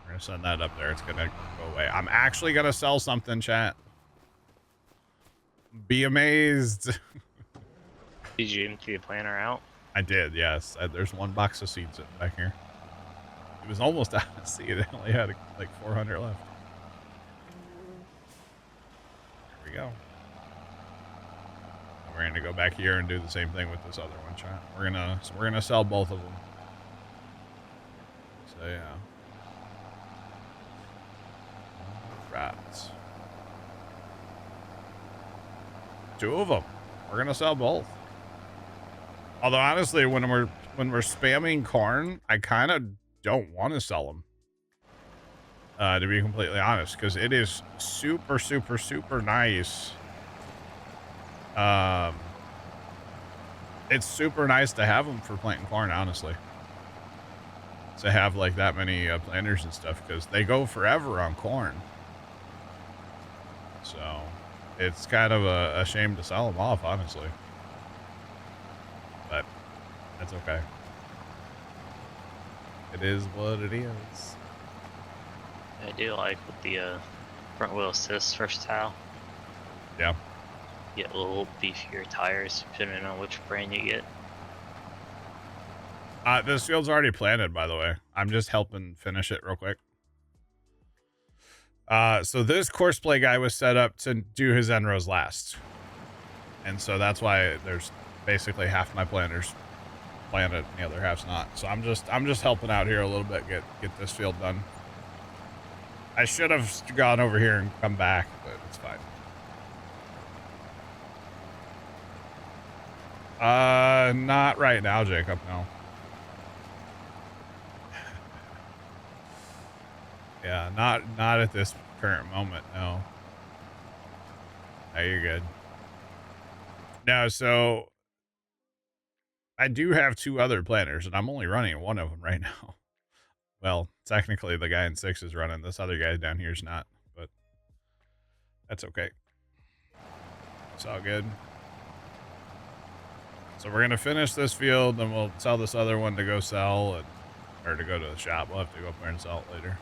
We're going to send that up there. It's going to go away. I'm actually going to sell something, chat. Be amazed. Did you empty the planter out? I did, yes. There's one box of seeds back here. It was almost out of seed. It only had like 400 left. There we go. we're gonna go back here and do the same thing with this other one, chat. We're gonna sell both of them. So yeah. Right. 2 of them. We're gonna sell both. Although honestly, when we're spamming corn, I kind of don't want to sell them. To be completely honest, because it is super, super, super nice. It's super nice to have them for planting corn, honestly. To have like that many planters and stuff, because they go forever on corn. So it's kind of a shame to sell them off, honestly. But that's okay. It is what it is. I do like with the front wheel assist first tile. Yeah. Get a little beefier tires depending on which brand you get. This field's already planted, by the way. I'm just helping finish it real quick. So this course play guy was set up to do his end rows last. And so that's why there's basically half my planters planted and the other half's not. So I'm just helping out here a little bit, get this field done. I should have gone over here and come back, but it's fine. Not right now, Jacob, no. Yeah, not at this current moment, no. No, you're good. No, so I do have 2 other planters, and I'm only running one of them right now. Well, technically the guy in 6 is running. This other guy down here is not, but that's okay. It's all good. So we're going to finish this field, and we'll sell this other one to go sell, or to go to the shop. We'll have to go up there and sell it later.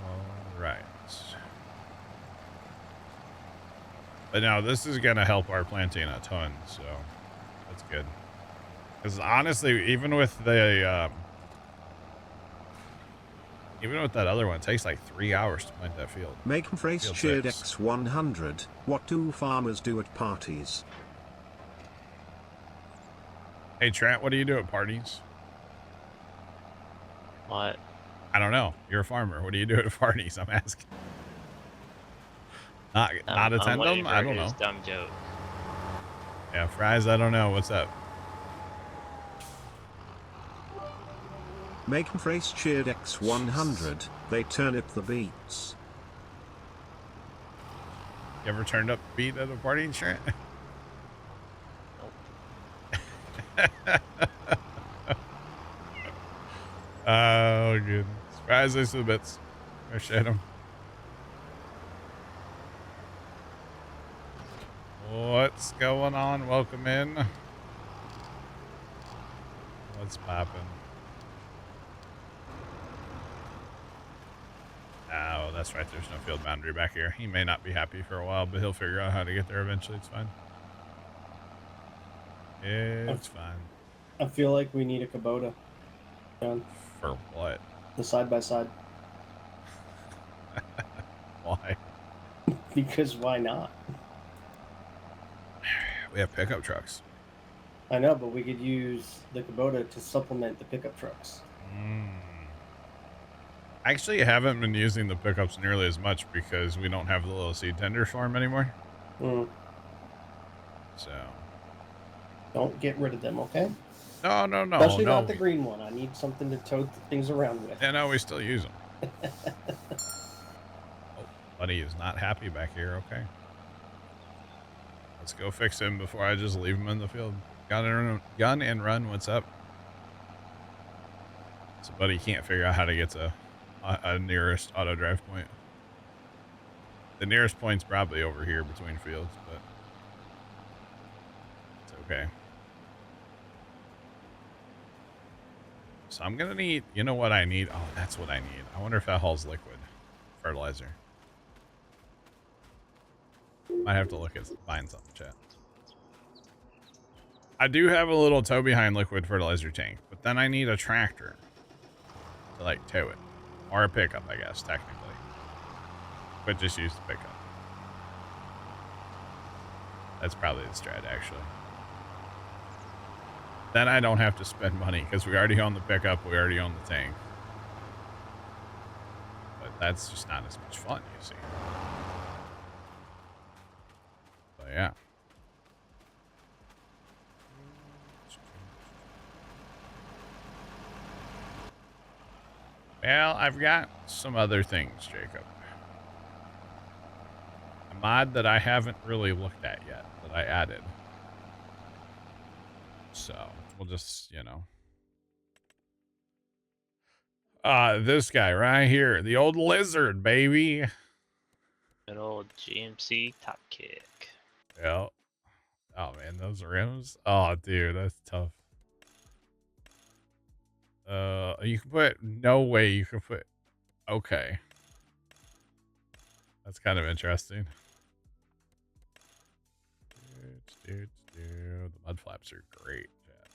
All right. But now this is going to help our planting a ton, so that's good. Because honestly, even with the even with that other one, it takes like 3 hours to plant that field. Make phrase cheered X100. What do farmers do at parties? Hey Trent, what do you do at parties? What? I don't know. You're a farmer. What do you do at parties? I'm asking. Not attend them? I don't know. Dumb joke. Yeah, Fries, I don't know. What's up? Make phrase cheered X100. They turn up the beats. You ever turned up beat at a party, Trent? Oh, goodness. Fries, these are the bits. Appreciate them. What's going on? Welcome in. What's poppin'? Oh, that's right. There's no field boundary back here. He may not be happy for a while, but he'll figure out how to get there eventually. It's fine. It's fine. I feel like we need a Kubota. John. For what? The side-by-side. Why? Because why not? We have pickup trucks. I know, but we could use the Kubota to supplement the pickup trucks. I actually haven't been using the pickups nearly as much because we don't have the little seed tender farm anymore. So. Don't get rid of them, okay? No. Especially not the green one. I need something to tote things around with. Yeah, no, we still use them. Oh, buddy is not happy back here. Okay. Let's go fix him before I just leave him in the field. Gun and run. What's up? So buddy can't figure out how to get to a nearest auto drive point. The nearest point's probably over here between fields, but it's okay. So I'm gonna need, you know what I need? Oh, that's what I need. I wonder if that hauls liquid fertilizer. Might have to look at buying something, chat. I do have a little tow behind liquid fertilizer tank, but then I need a tractor. to like tow it. Or a pickup, I guess, technically. But just use the pickup. That's probably the strat, actually. Then I don't have to spend money because we already own the pickup, we already own the tank. But that's just not as much fun, you see. So yeah. Well, I've got some other things, Jacob. A mod that I haven't really looked at yet that I added. So we'll just, you know. This guy right here, the old lizard, baby. Good old GMC top kick. Yeah. Oh man, those rims. Oh dude, that's tough. You can put no way you can put. Okay. That's kind of interesting. Dude, the mud flaps are great. Chat.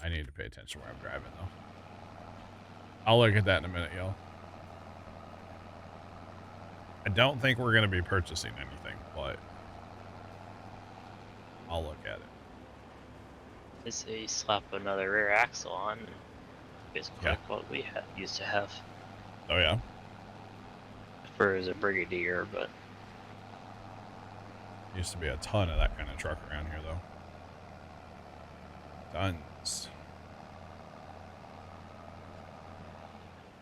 I need to pay attention where I'm driving though. I'll look at that in a minute, y'all. I don't think we're going to be purchasing anything, but I'll look at it. They say slap another rear axle on. Basically like what we used to have. Oh yeah? For as a Brigadier, but... Used to be a ton of that kind of truck around here, though. Tons.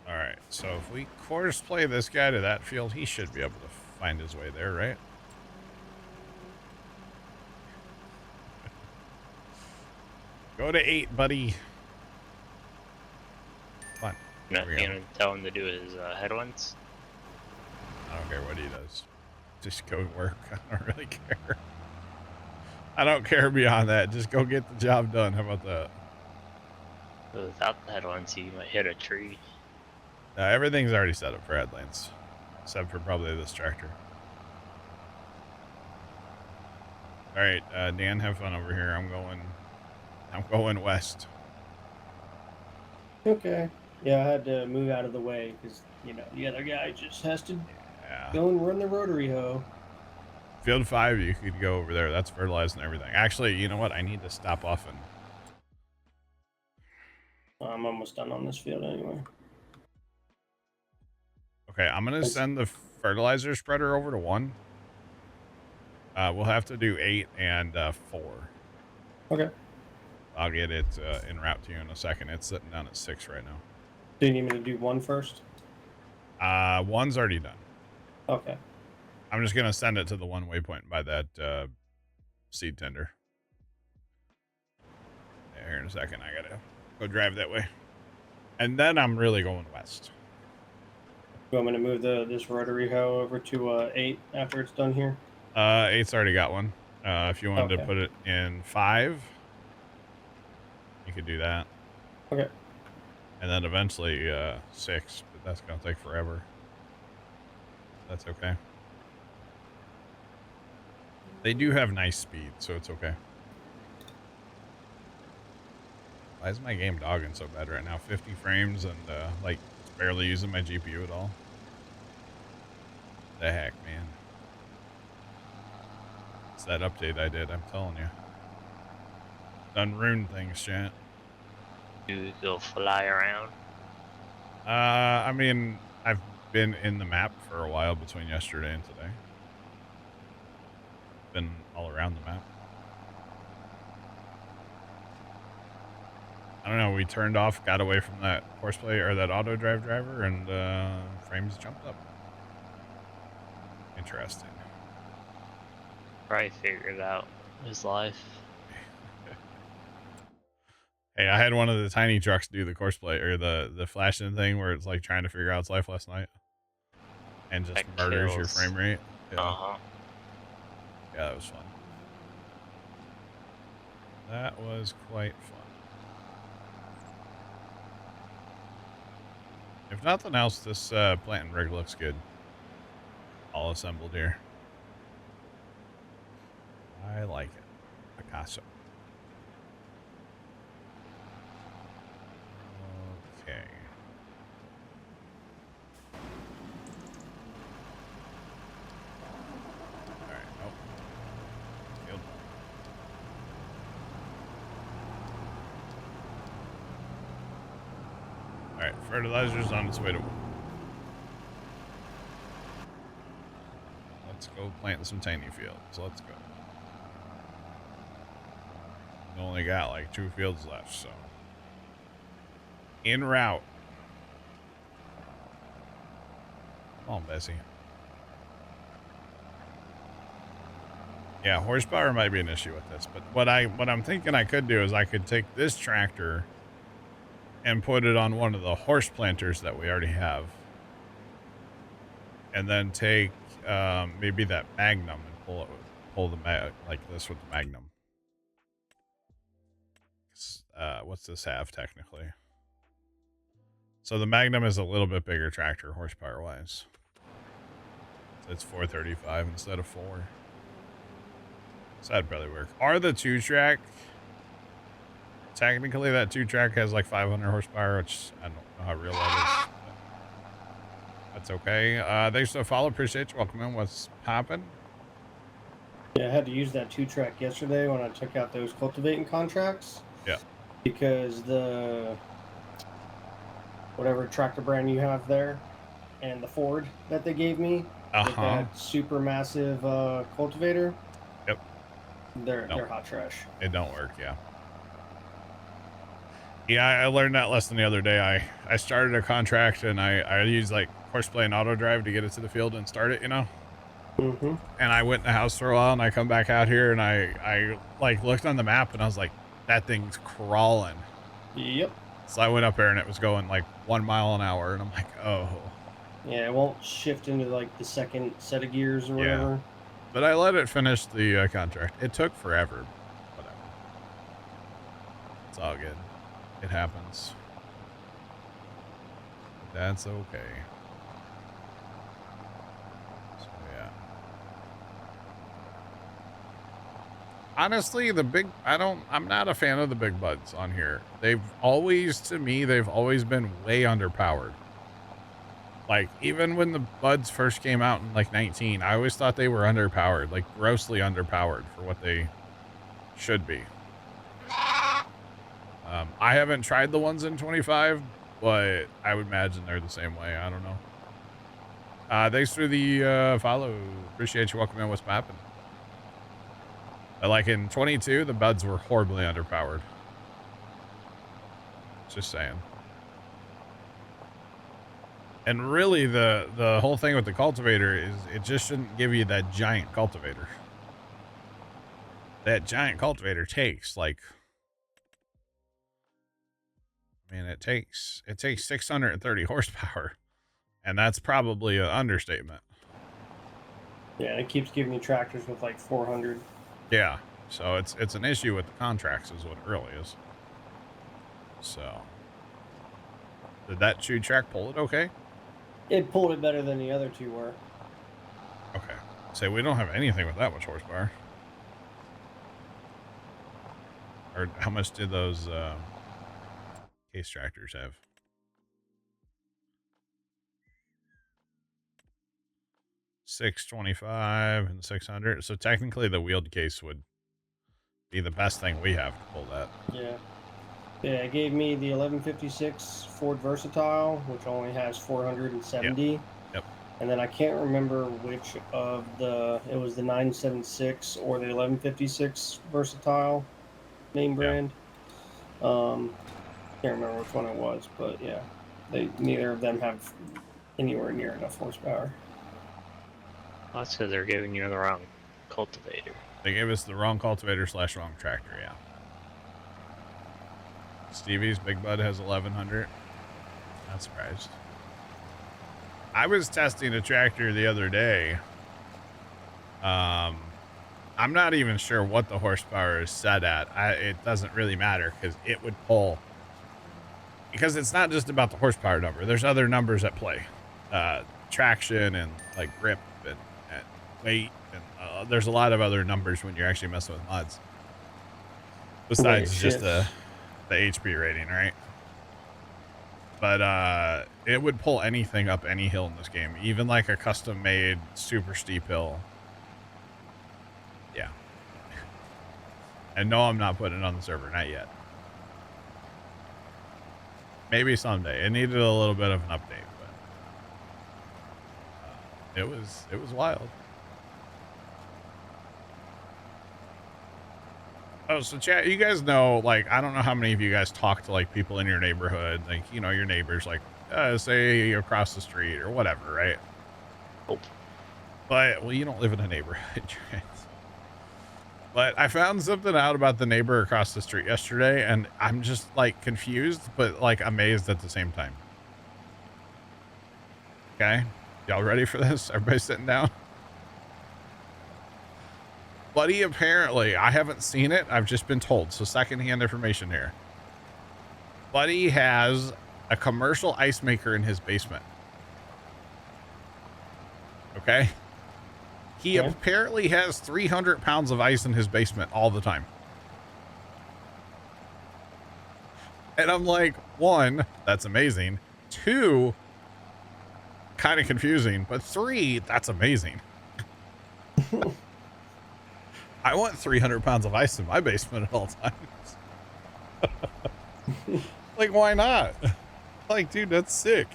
Alright, so if we course play this guy to that field, he should be able to find his way there, right? Go to 8, buddy. Come on. Not gonna tell him to do his headwinds. I don't care what he does. Just go work. I don't really care. I don't care beyond that. Just go get the job done. How about that? But without the headwinds, he might hit a tree. Everything's already set up for headlands. Except for probably this tractor. Alright, Dan, have fun over here. I'm going west. Okay. Yeah, I had to move out of the way because, you know, the other guy just has to go and run the rotary hoe. Field 5, you could go over there. That's fertilized and everything. Actually, you know what? I need to stop off and... I'm almost done on this field anyway. Okay, I'm going to send the fertilizer spreader over to 1. We'll have to do 8 and 4. Okay. I'll get it en route to you in a second. It's sitting down at 6 right now. Do you need me to do 1 first? 1's already done. Okay. I'm just going to send it to the 1 waypoint by that seed tender. Yeah, here in a second. I got to go drive that way. And then I'm really going west. You want me to move this rotary hoe over to 8 after it's done here? 8's already got one. If you wanted to put it in 5, you could do that. Okay. And then eventually 6, but that's going to take forever. That's okay. They do have nice speed, so it's okay. Why is my game dogging so bad right now? 50 frames and like barely using my GPU at all. The heck, man. It's that update I did, I'm telling you. Done ruined things, chat. You go fly around? I mean, I've been in the map for a while between yesterday and today. Been all around the map. I don't know, we turned off, got away from that horseplay or that auto drive driver, and frames jumped up. Interesting. Probably figured out his life. Hey, I had one of the tiny trucks do the courseplay or the flashing thing where it's like trying to figure out its life last night, and just That murders your kills. frame rate. Yeah. Yeah, that was fun. That was quite fun. If nothing else, this plant and rig looks good. All assembled here. I like it. Picasso. All right, fertilizer's on its way to. Let's go plant some tiny fields. Let's go. We only got like 2 fields left, so. En route. Come on, Bessie. Yeah, horsepower might be an issue with this, but what I'm thinking I could do is I could take this tractor and put it on one of the horse planters that we already have. And then take maybe that Magnum and pull the like this with the Magnum. What's this have technically? So the Magnum is a little bit bigger tractor horsepower wise. So it's 435 instead of 4. So that'd probably work. Are the 2-track? Technically, that 2-track has like 500 horsepower, which I don't know how real that is. That's okay. Thanks for the follow. Appreciate you. Welcome in. What's poppin'? Yeah, I had to use that 2-track yesterday when I took out those cultivating contracts. Yeah. Because the whatever tractor brand you have there and the Ford that they gave me with that super massive cultivator. Yep. They're hot trash. It don't work, yeah. Yeah, I learned that lesson the other day. I started a contract and I used like horseplay and auto drive to get it to the field and start it, you know? Mm-hmm. And I went in the house for a while and I come back out here and I like looked on the map and I was like, that thing's crawling. Yep. So I went up there and it was going like 1 mile an hour and I'm like, oh. Yeah, it won't shift into like the second set of gears or whatever. Yeah. But I let it finish the contract. It took forever. Whatever. It's all good. It happens. That's okay. So, yeah. Honestly, I'm not a fan of the big buds on here. They've always been way underpowered. Like, even when the buds first came out in like 19, I always thought they were underpowered, like grossly underpowered for what they should be. I haven't tried the ones in 25, but I would imagine they're the same way. I don't know. Thanks for the follow. Appreciate you. Welcome in. What's poppin'? Like in 22, the buds were horribly underpowered. Just saying. And really, the whole thing with the cultivator is it just shouldn't give you that giant cultivator. That giant cultivator takes like, I mean, it takes 630 horsepower, and that's probably an understatement. Yeah, it keeps giving me tractors with like 400. Yeah, so it's an issue with the contracts is what it really is. So, did that 2-track pull it okay? It pulled it better than the other 2 were. Okay. So we don't have anything with that much horsepower. Or how much did those case tractors have? $625 and 600. So technically the wheeled case would be the best thing we have to pull that. Yeah. Yeah, it gave me the 1156 Ford Versatile, which only has 470. Yep. And then I can't remember which of it was the 976 or the 1156 Versatile name brand. Can't remember which one it was, but yeah, neither of them have anywhere near enough horsepower. Well, that's because they're giving you the wrong cultivator. They gave us the wrong cultivator / wrong tractor, yeah. Stevie's Big Bud has 1100. Not surprised. I was testing a tractor the other day. I'm not even sure what the horsepower is set at. It doesn't really matter because it would pull. Because it's not just about the horsepower number. There's other numbers at play. Traction and like grip and weight. And there's a lot of other numbers when you're actually messing with mods. Besides just the HP rating, right? But it would pull anything up any hill in this game, even like a custom made super steep hill. Yeah. And no, I'm not putting it on the server, not yet. Maybe someday. It needed a little bit of an update, but it was wild. Oh, so chat, you guys know, like, I don't know how many of you guys talk to like people in your neighborhood, like, you know, your neighbors, like, say across the street or whatever, right? Nope. But, well, you don't live in a neighborhood, right? But I found something out about the neighbor across the street yesterday, and I'm just like confused, but like amazed at the same time. Okay. Y'all ready for this? Everybody sitting down? Buddy, apparently, I haven't seen it. I've just been told. So secondhand information here. Buddy has a commercial ice maker in his basement. Okay. He apparently has 300 pounds of ice in his basement all the time. And I'm like, one, that's amazing. Two, kind of confusing. But three, that's amazing. I want 300 pounds of ice in my basement at all times. Like, why not? Like, dude, that's sick.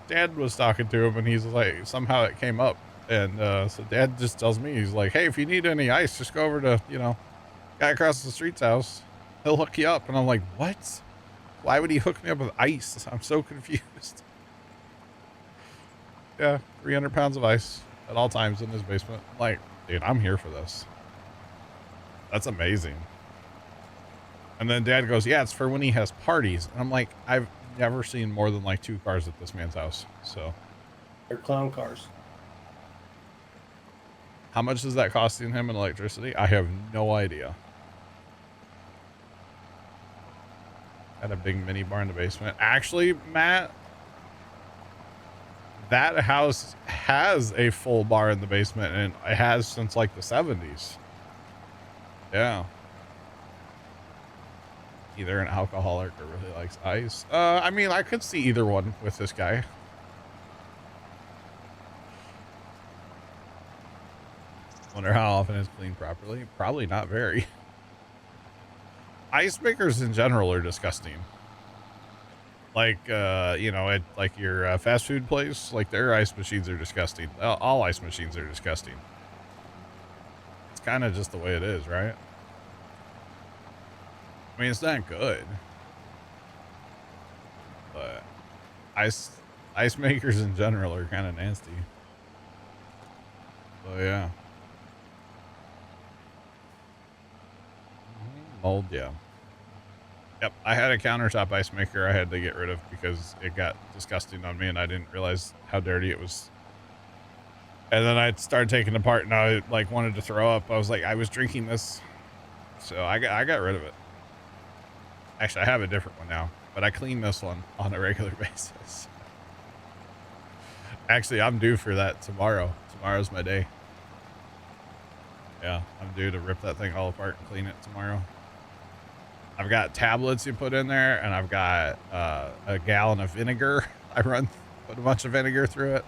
Dad was talking to him and he's like, somehow it came up. And so Dad just tells me, he's like, hey, if you need any ice, just go over to, you know, guy across the street's house. He'll hook you up. And I'm like, what? Why would he hook me up with ice? I'm so confused. Yeah, 300 pounds of ice at all times in his basement. I'm like, dude, I'm here for this. That's amazing. And then Dad goes, yeah, it's for when he has parties. And I'm like, I've never seen more than like 2 cars at this man's house. So They're clown cars. how much is that costing him in electricity? I have no idea. Got a big mini bar in the basement. Actually, Matt, that house has a full bar in the basement, and it has since like the 70s. Yeah. Either an alcoholic or really likes ice. I mean, I could see either one with this guy. Wonder how often it's cleaned properly. Probably not very. Ice makers in general are disgusting. Like, you know, at like your fast food place, like their ice machines are disgusting. All ice machines are disgusting. It's kind of just the way it is, right? I mean, it's not good, but ice makers in general are kind of nasty. So yeah. Mold, yeah. Yep, I had a countertop ice maker I had to get rid of because it got disgusting on me and I didn't realize how dirty it was. And then I started taking it apart and I like wanted to throw up. I was like, I was drinking this. So I got rid of it. Actually, I have a different one now, but I clean this one on a regular basis. Actually, I'm due for that tomorrow. Tomorrow's my day. Yeah, I'm due to rip that thing all apart and clean it tomorrow. I've got tablets you put in there, and I've got a gallon of vinegar. Put a bunch of vinegar through it.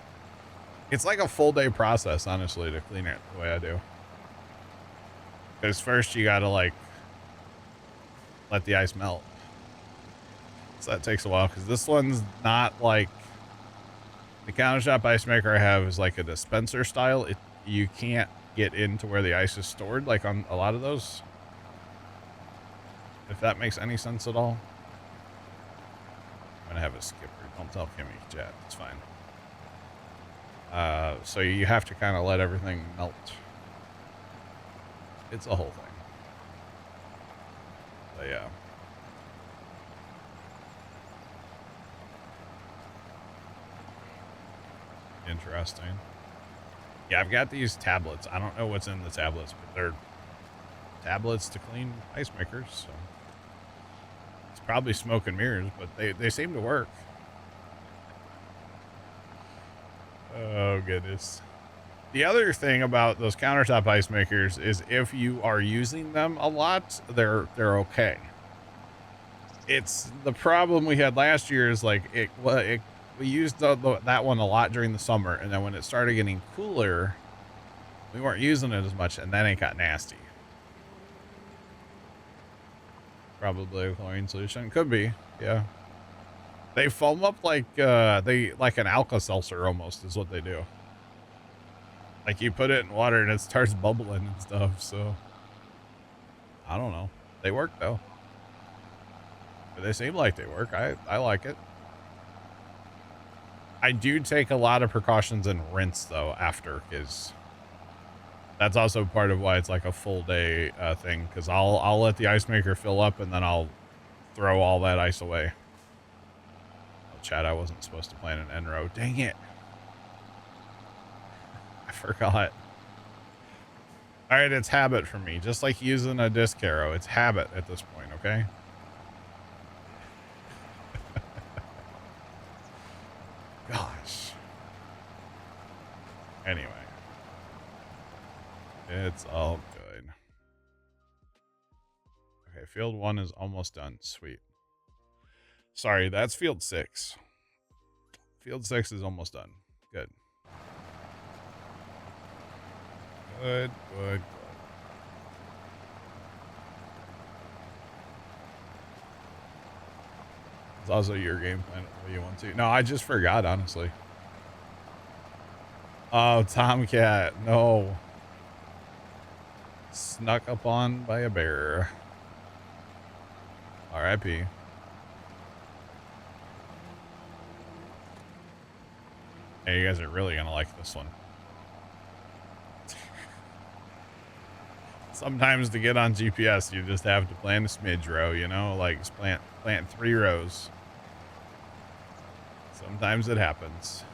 It's like a full day process, honestly, to clean it the way I do. Because first you gotta like let the ice melt. So that takes a while because this one's not like the countertop ice maker I have is like a dispenser style. You can't get into where the ice is stored like on a lot of those. If that makes any sense at all. I'm gonna have a skipper. Don't tell Kimmy, chat. It's fine. So you have to kind of let everything melt. It's a whole thing. But yeah. Interesting. Yeah, I've got these tablets. I don't know what's in the tablets, but they're tablets to clean ice makers, so it's probably smoke and mirrors, but they seem to work. Oh goodness. The other thing about those countertop ice makers is if you are using them a lot, they're okay. It's the problem we had last year is like we used that one a lot during the summer, and then when it started getting cooler, we weren't using it as much, and then it got nasty. Probably a chlorine solution. Could be. Yeah. They foam up like like an Alka-Seltzer almost is what they do. Like you put it in water and it starts bubbling and stuff. So I don't know. They work though. They seem like they work. I like it. I do take a lot of precautions and rinse though after, because that's also part of why it's like a full day thing. Because I'll let the ice maker fill up and then I'll throw all that ice away. Oh, Chad, I wasn't supposed to plan an end row. Dang it! I forgot. All right, it's habit for me, just like using a disc arrow. It's habit at this point. Okay. Gosh. Anyway. It's all good. Okay, field 1 is almost done. Sweet. Sorry, that's field 6. Field 6 is almost done. Good. Good, good, good. It's also your game plan if you want to. No, I just forgot, honestly. Oh, Tomcat. No. Snuck upon by a bear. R.I.P. Hey, you guys are really gonna like this one. Sometimes to get on GPS, you just have to plant a smidge row, you know, like plant 3 rows. Sometimes it happens.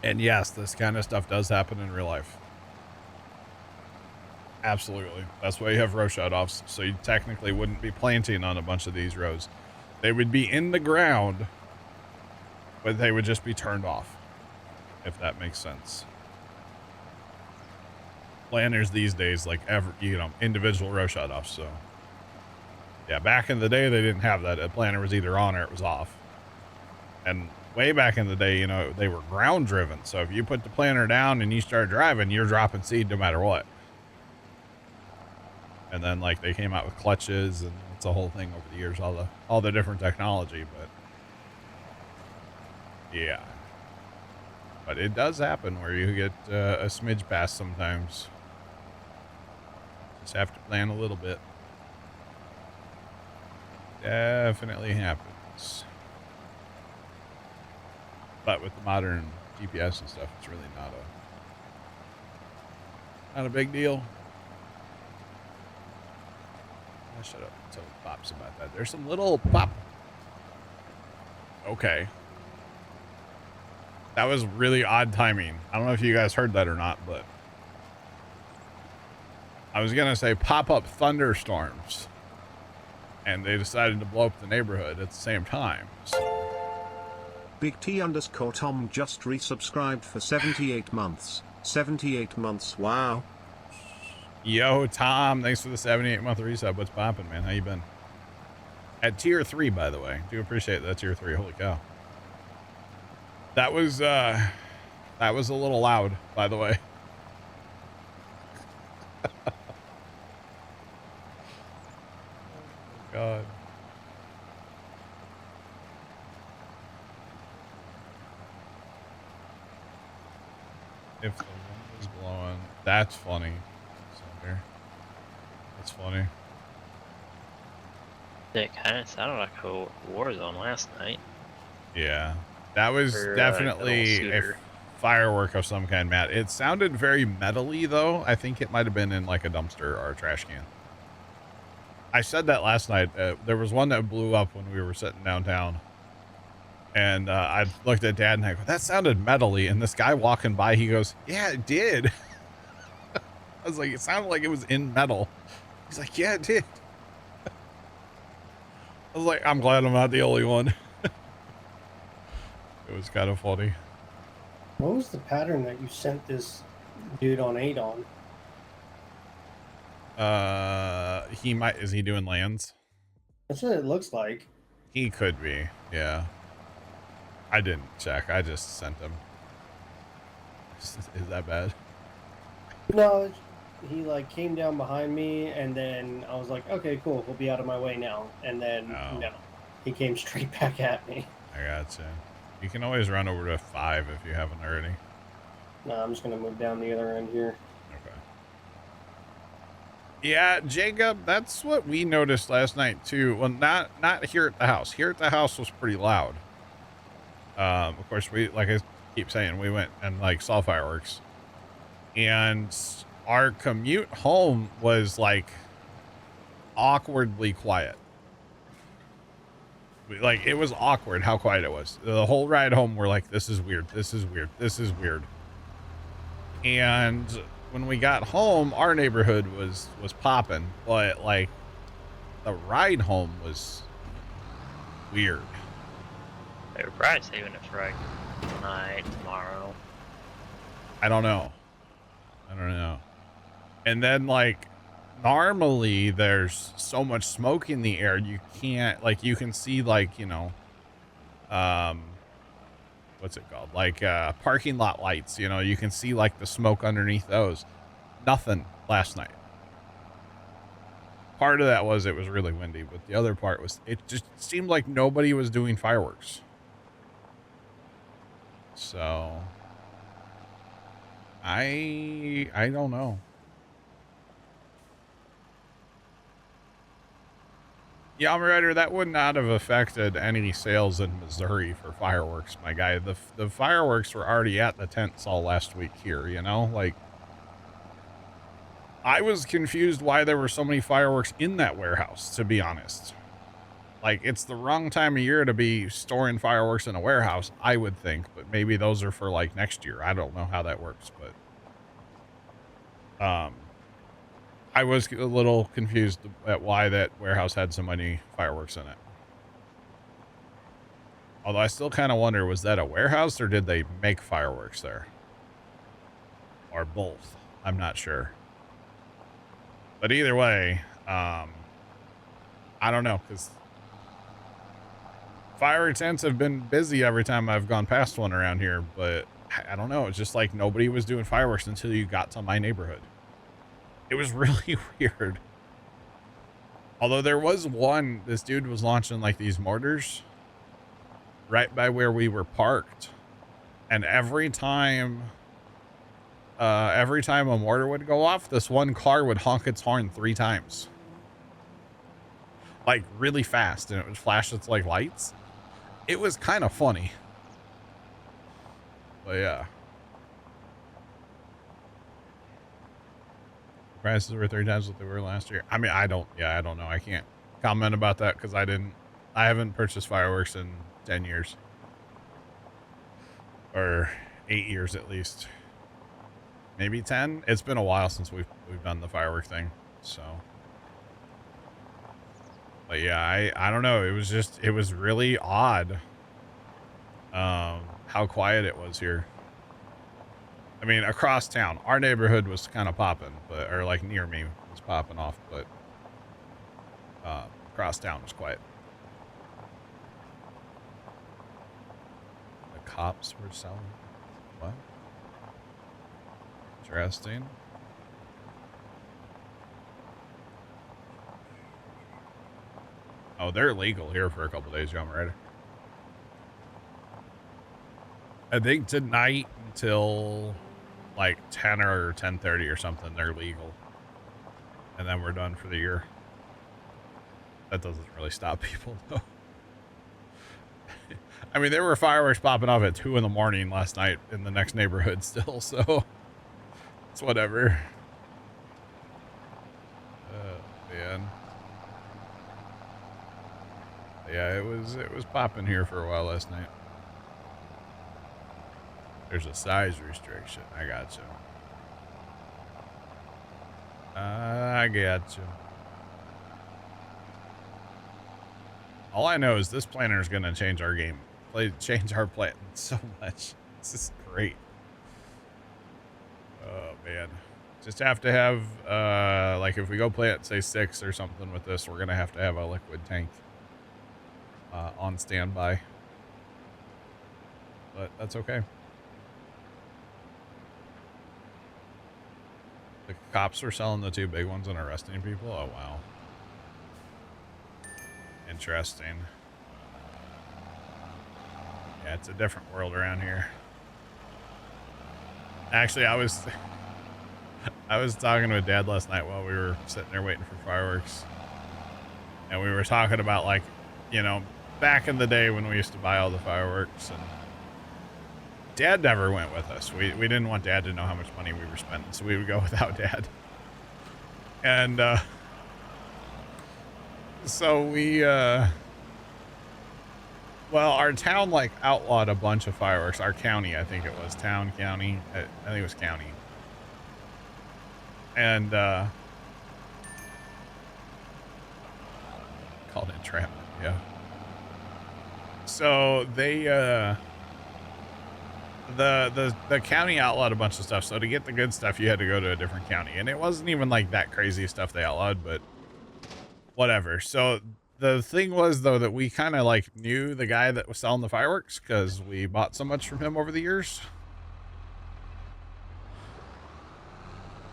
And yes, this kind of stuff does happen in real life. Absolutely. That's why you have row shut-offs. So you technically wouldn't be planting on a bunch of these rows. They would be in the ground, but they would just be turned off, if that makes sense. Planters these days, like individual row shut-offs. So yeah, back in the day, they didn't have that. A planter was either on or it was off. And way back in the day, you know, they were ground driven. So if you put the planter down and you start driving, you're dropping seed no matter what. And then like they came out with clutches, and it's a whole thing over the years, all the different technology, but yeah. But it does happen where you get a smidge pass sometimes. Just have to plan a little bit. Definitely happens. But with the modern GPS and stuff, it's really not a big deal. Shut up and tell Pops about that. There's some little pop. Okay. That was really odd timing. I don't know if you guys heard that or not, but I was going to say pop-up thunderstorms, and they decided to blow up the neighborhood at the same time. So. Big T _ Tom just resubscribed for 78 months. 78 months, wow. Yo, Tom, thanks for the 78-month resub. What's poppin', man? How you been? At tier 3, by the way. Do appreciate that tier 3. Holy cow. That was a little loud, by the way. Oh, God. If the wind is blowing, that's funny. That's funny. It kind of sounded like a war zone last night. Yeah, that was definitely a firework of some kind, Matt. It sounded very metally, though. I think it might have been in like a dumpster or a trash can. I said that last night. There was one that blew up when we were sitting downtown. And I looked at Dad and I go, that sounded metally. And this guy walking by, he goes, yeah, it did. I was like, it sounded like it was in metal. He's like, yeah, it did. I was like, I'm glad I'm not the only one. It was kind of funny. What was the pattern that you sent this dude on 8 on? Is he doing lands? That's what it looks like. He could be, yeah. I didn't check. I just sent him. Is that bad? No, he like came down behind me, and then I was like, okay, cool, he'll be out of my way now. And then Oh. no, he came straight back at me. I gotcha. You can always run over to 5 if you haven't already. No, I'm just gonna move down the other end here. Okay. Yeah, Jacob, that's what we noticed last night too. Well, not here at the house. Here at the house was pretty loud. Of course, we, like I keep saying, we went and like saw fireworks, and our commute home was like awkwardly quiet. Like, it was awkward how quiet it was. The whole ride home, we're like, this is weird. This is weird. This is weird. And when we got home, our neighborhood was popping, but like the ride home was weird. They were probably saving it for like tonight, tomorrow. I don't know. And then like normally there's so much smoke in the air, you can't, like, you can see like, you know, what's it called? Like parking lot lights, you know, you can see like the smoke underneath those. Nothing last night. Part of that was it was really windy, but the other part was it just seemed like nobody was doing fireworks. So I don't know. Yeah, Rider, that would not have affected any sales in Missouri for fireworks, my guy. The fireworks were already at the tents all last week here, you know? Like, I was confused why there were so many fireworks in that warehouse, to be honest. Like, it's the wrong time of year to be storing fireworks in a warehouse, I would think, but maybe those are for like next year. I don't know how that works, but I was a little confused at why that warehouse had so many fireworks in it. Although I still kind of wonder, was that a warehouse or did they make fireworks there? Or both? I'm not sure. But either way, I don't know, because fire tents have been busy every time I've gone past one around here, but I don't know. It's just like nobody was doing fireworks until you got to my neighborhood. It was really weird. Although there was one, this dude was launching like these mortars right by where we were parked. And every time a mortar would go off, this one car would honk its horn 3 times. Like really fast, and it would flash its like lights. It was kind of funny. But yeah. Prices were 3 times what they were last year. I mean, I don't know. I can't comment about that because I haven't purchased fireworks in 10 years. Or 8 years at least. Maybe 10. It's been a while since we've done the firework thing. So, but yeah, I don't know. It was really odd. How quiet it was here. I mean, across town, our neighborhood was kind of popping, but, or like near me was popping off, but across town was quiet. The cops were selling. What? Interesting. Oh, they're legal here for a couple days, John, right? I think tonight until like 10 or 10:30 or something, they're legal. And then we're done for the year. That doesn't really stop people, though. I mean, there were fireworks popping off at 2 in the morning last night in the next neighborhood still, so it's whatever. Oh, man. Yeah, it was popping here for a while last night. There's a size restriction. I got you. I got you. All I know is this planner is going to change our game. Change our plan so much. This is great. Oh, man. Just have to have, like, if we go play at, say, 6 or something with this, we're going to have a liquid tank on standby. But that's okay. The cops were selling the 2 big ones and arresting people? Oh, wow. Interesting. Yeah, it's a different world around here. Actually, I was talking to Dad last night while we were sitting there waiting for fireworks. And we were talking about, like, you know, back in the day when we used to buy all the fireworks, and Dad never went with us. We didn't want Dad to know how much money we were spending, so we would go without Dad. And so we well, our town like outlawed a bunch of fireworks. Our county, I think it was county. I think it was county. And called entrapment, yeah. So they the county outlawed a bunch of stuff. So to get the good stuff, you had to go to a different county, and it wasn't even like that crazy stuff they outlawed, but whatever. So the thing was, though, that we kind of like knew the guy that was selling the fireworks because we bought so much from him over the years.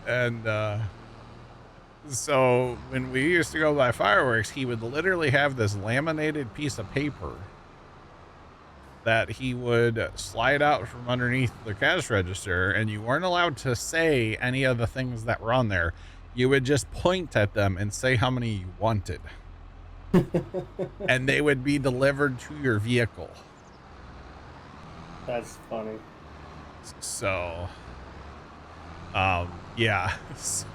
And so when we used to go buy fireworks, he would literally have this laminated piece of paper that he would slide out from underneath the cash register, and you weren't allowed to say any of the things that were on there. You would just point at them and say how many you wanted. And they would be delivered to your vehicle. That's funny. So, yeah. So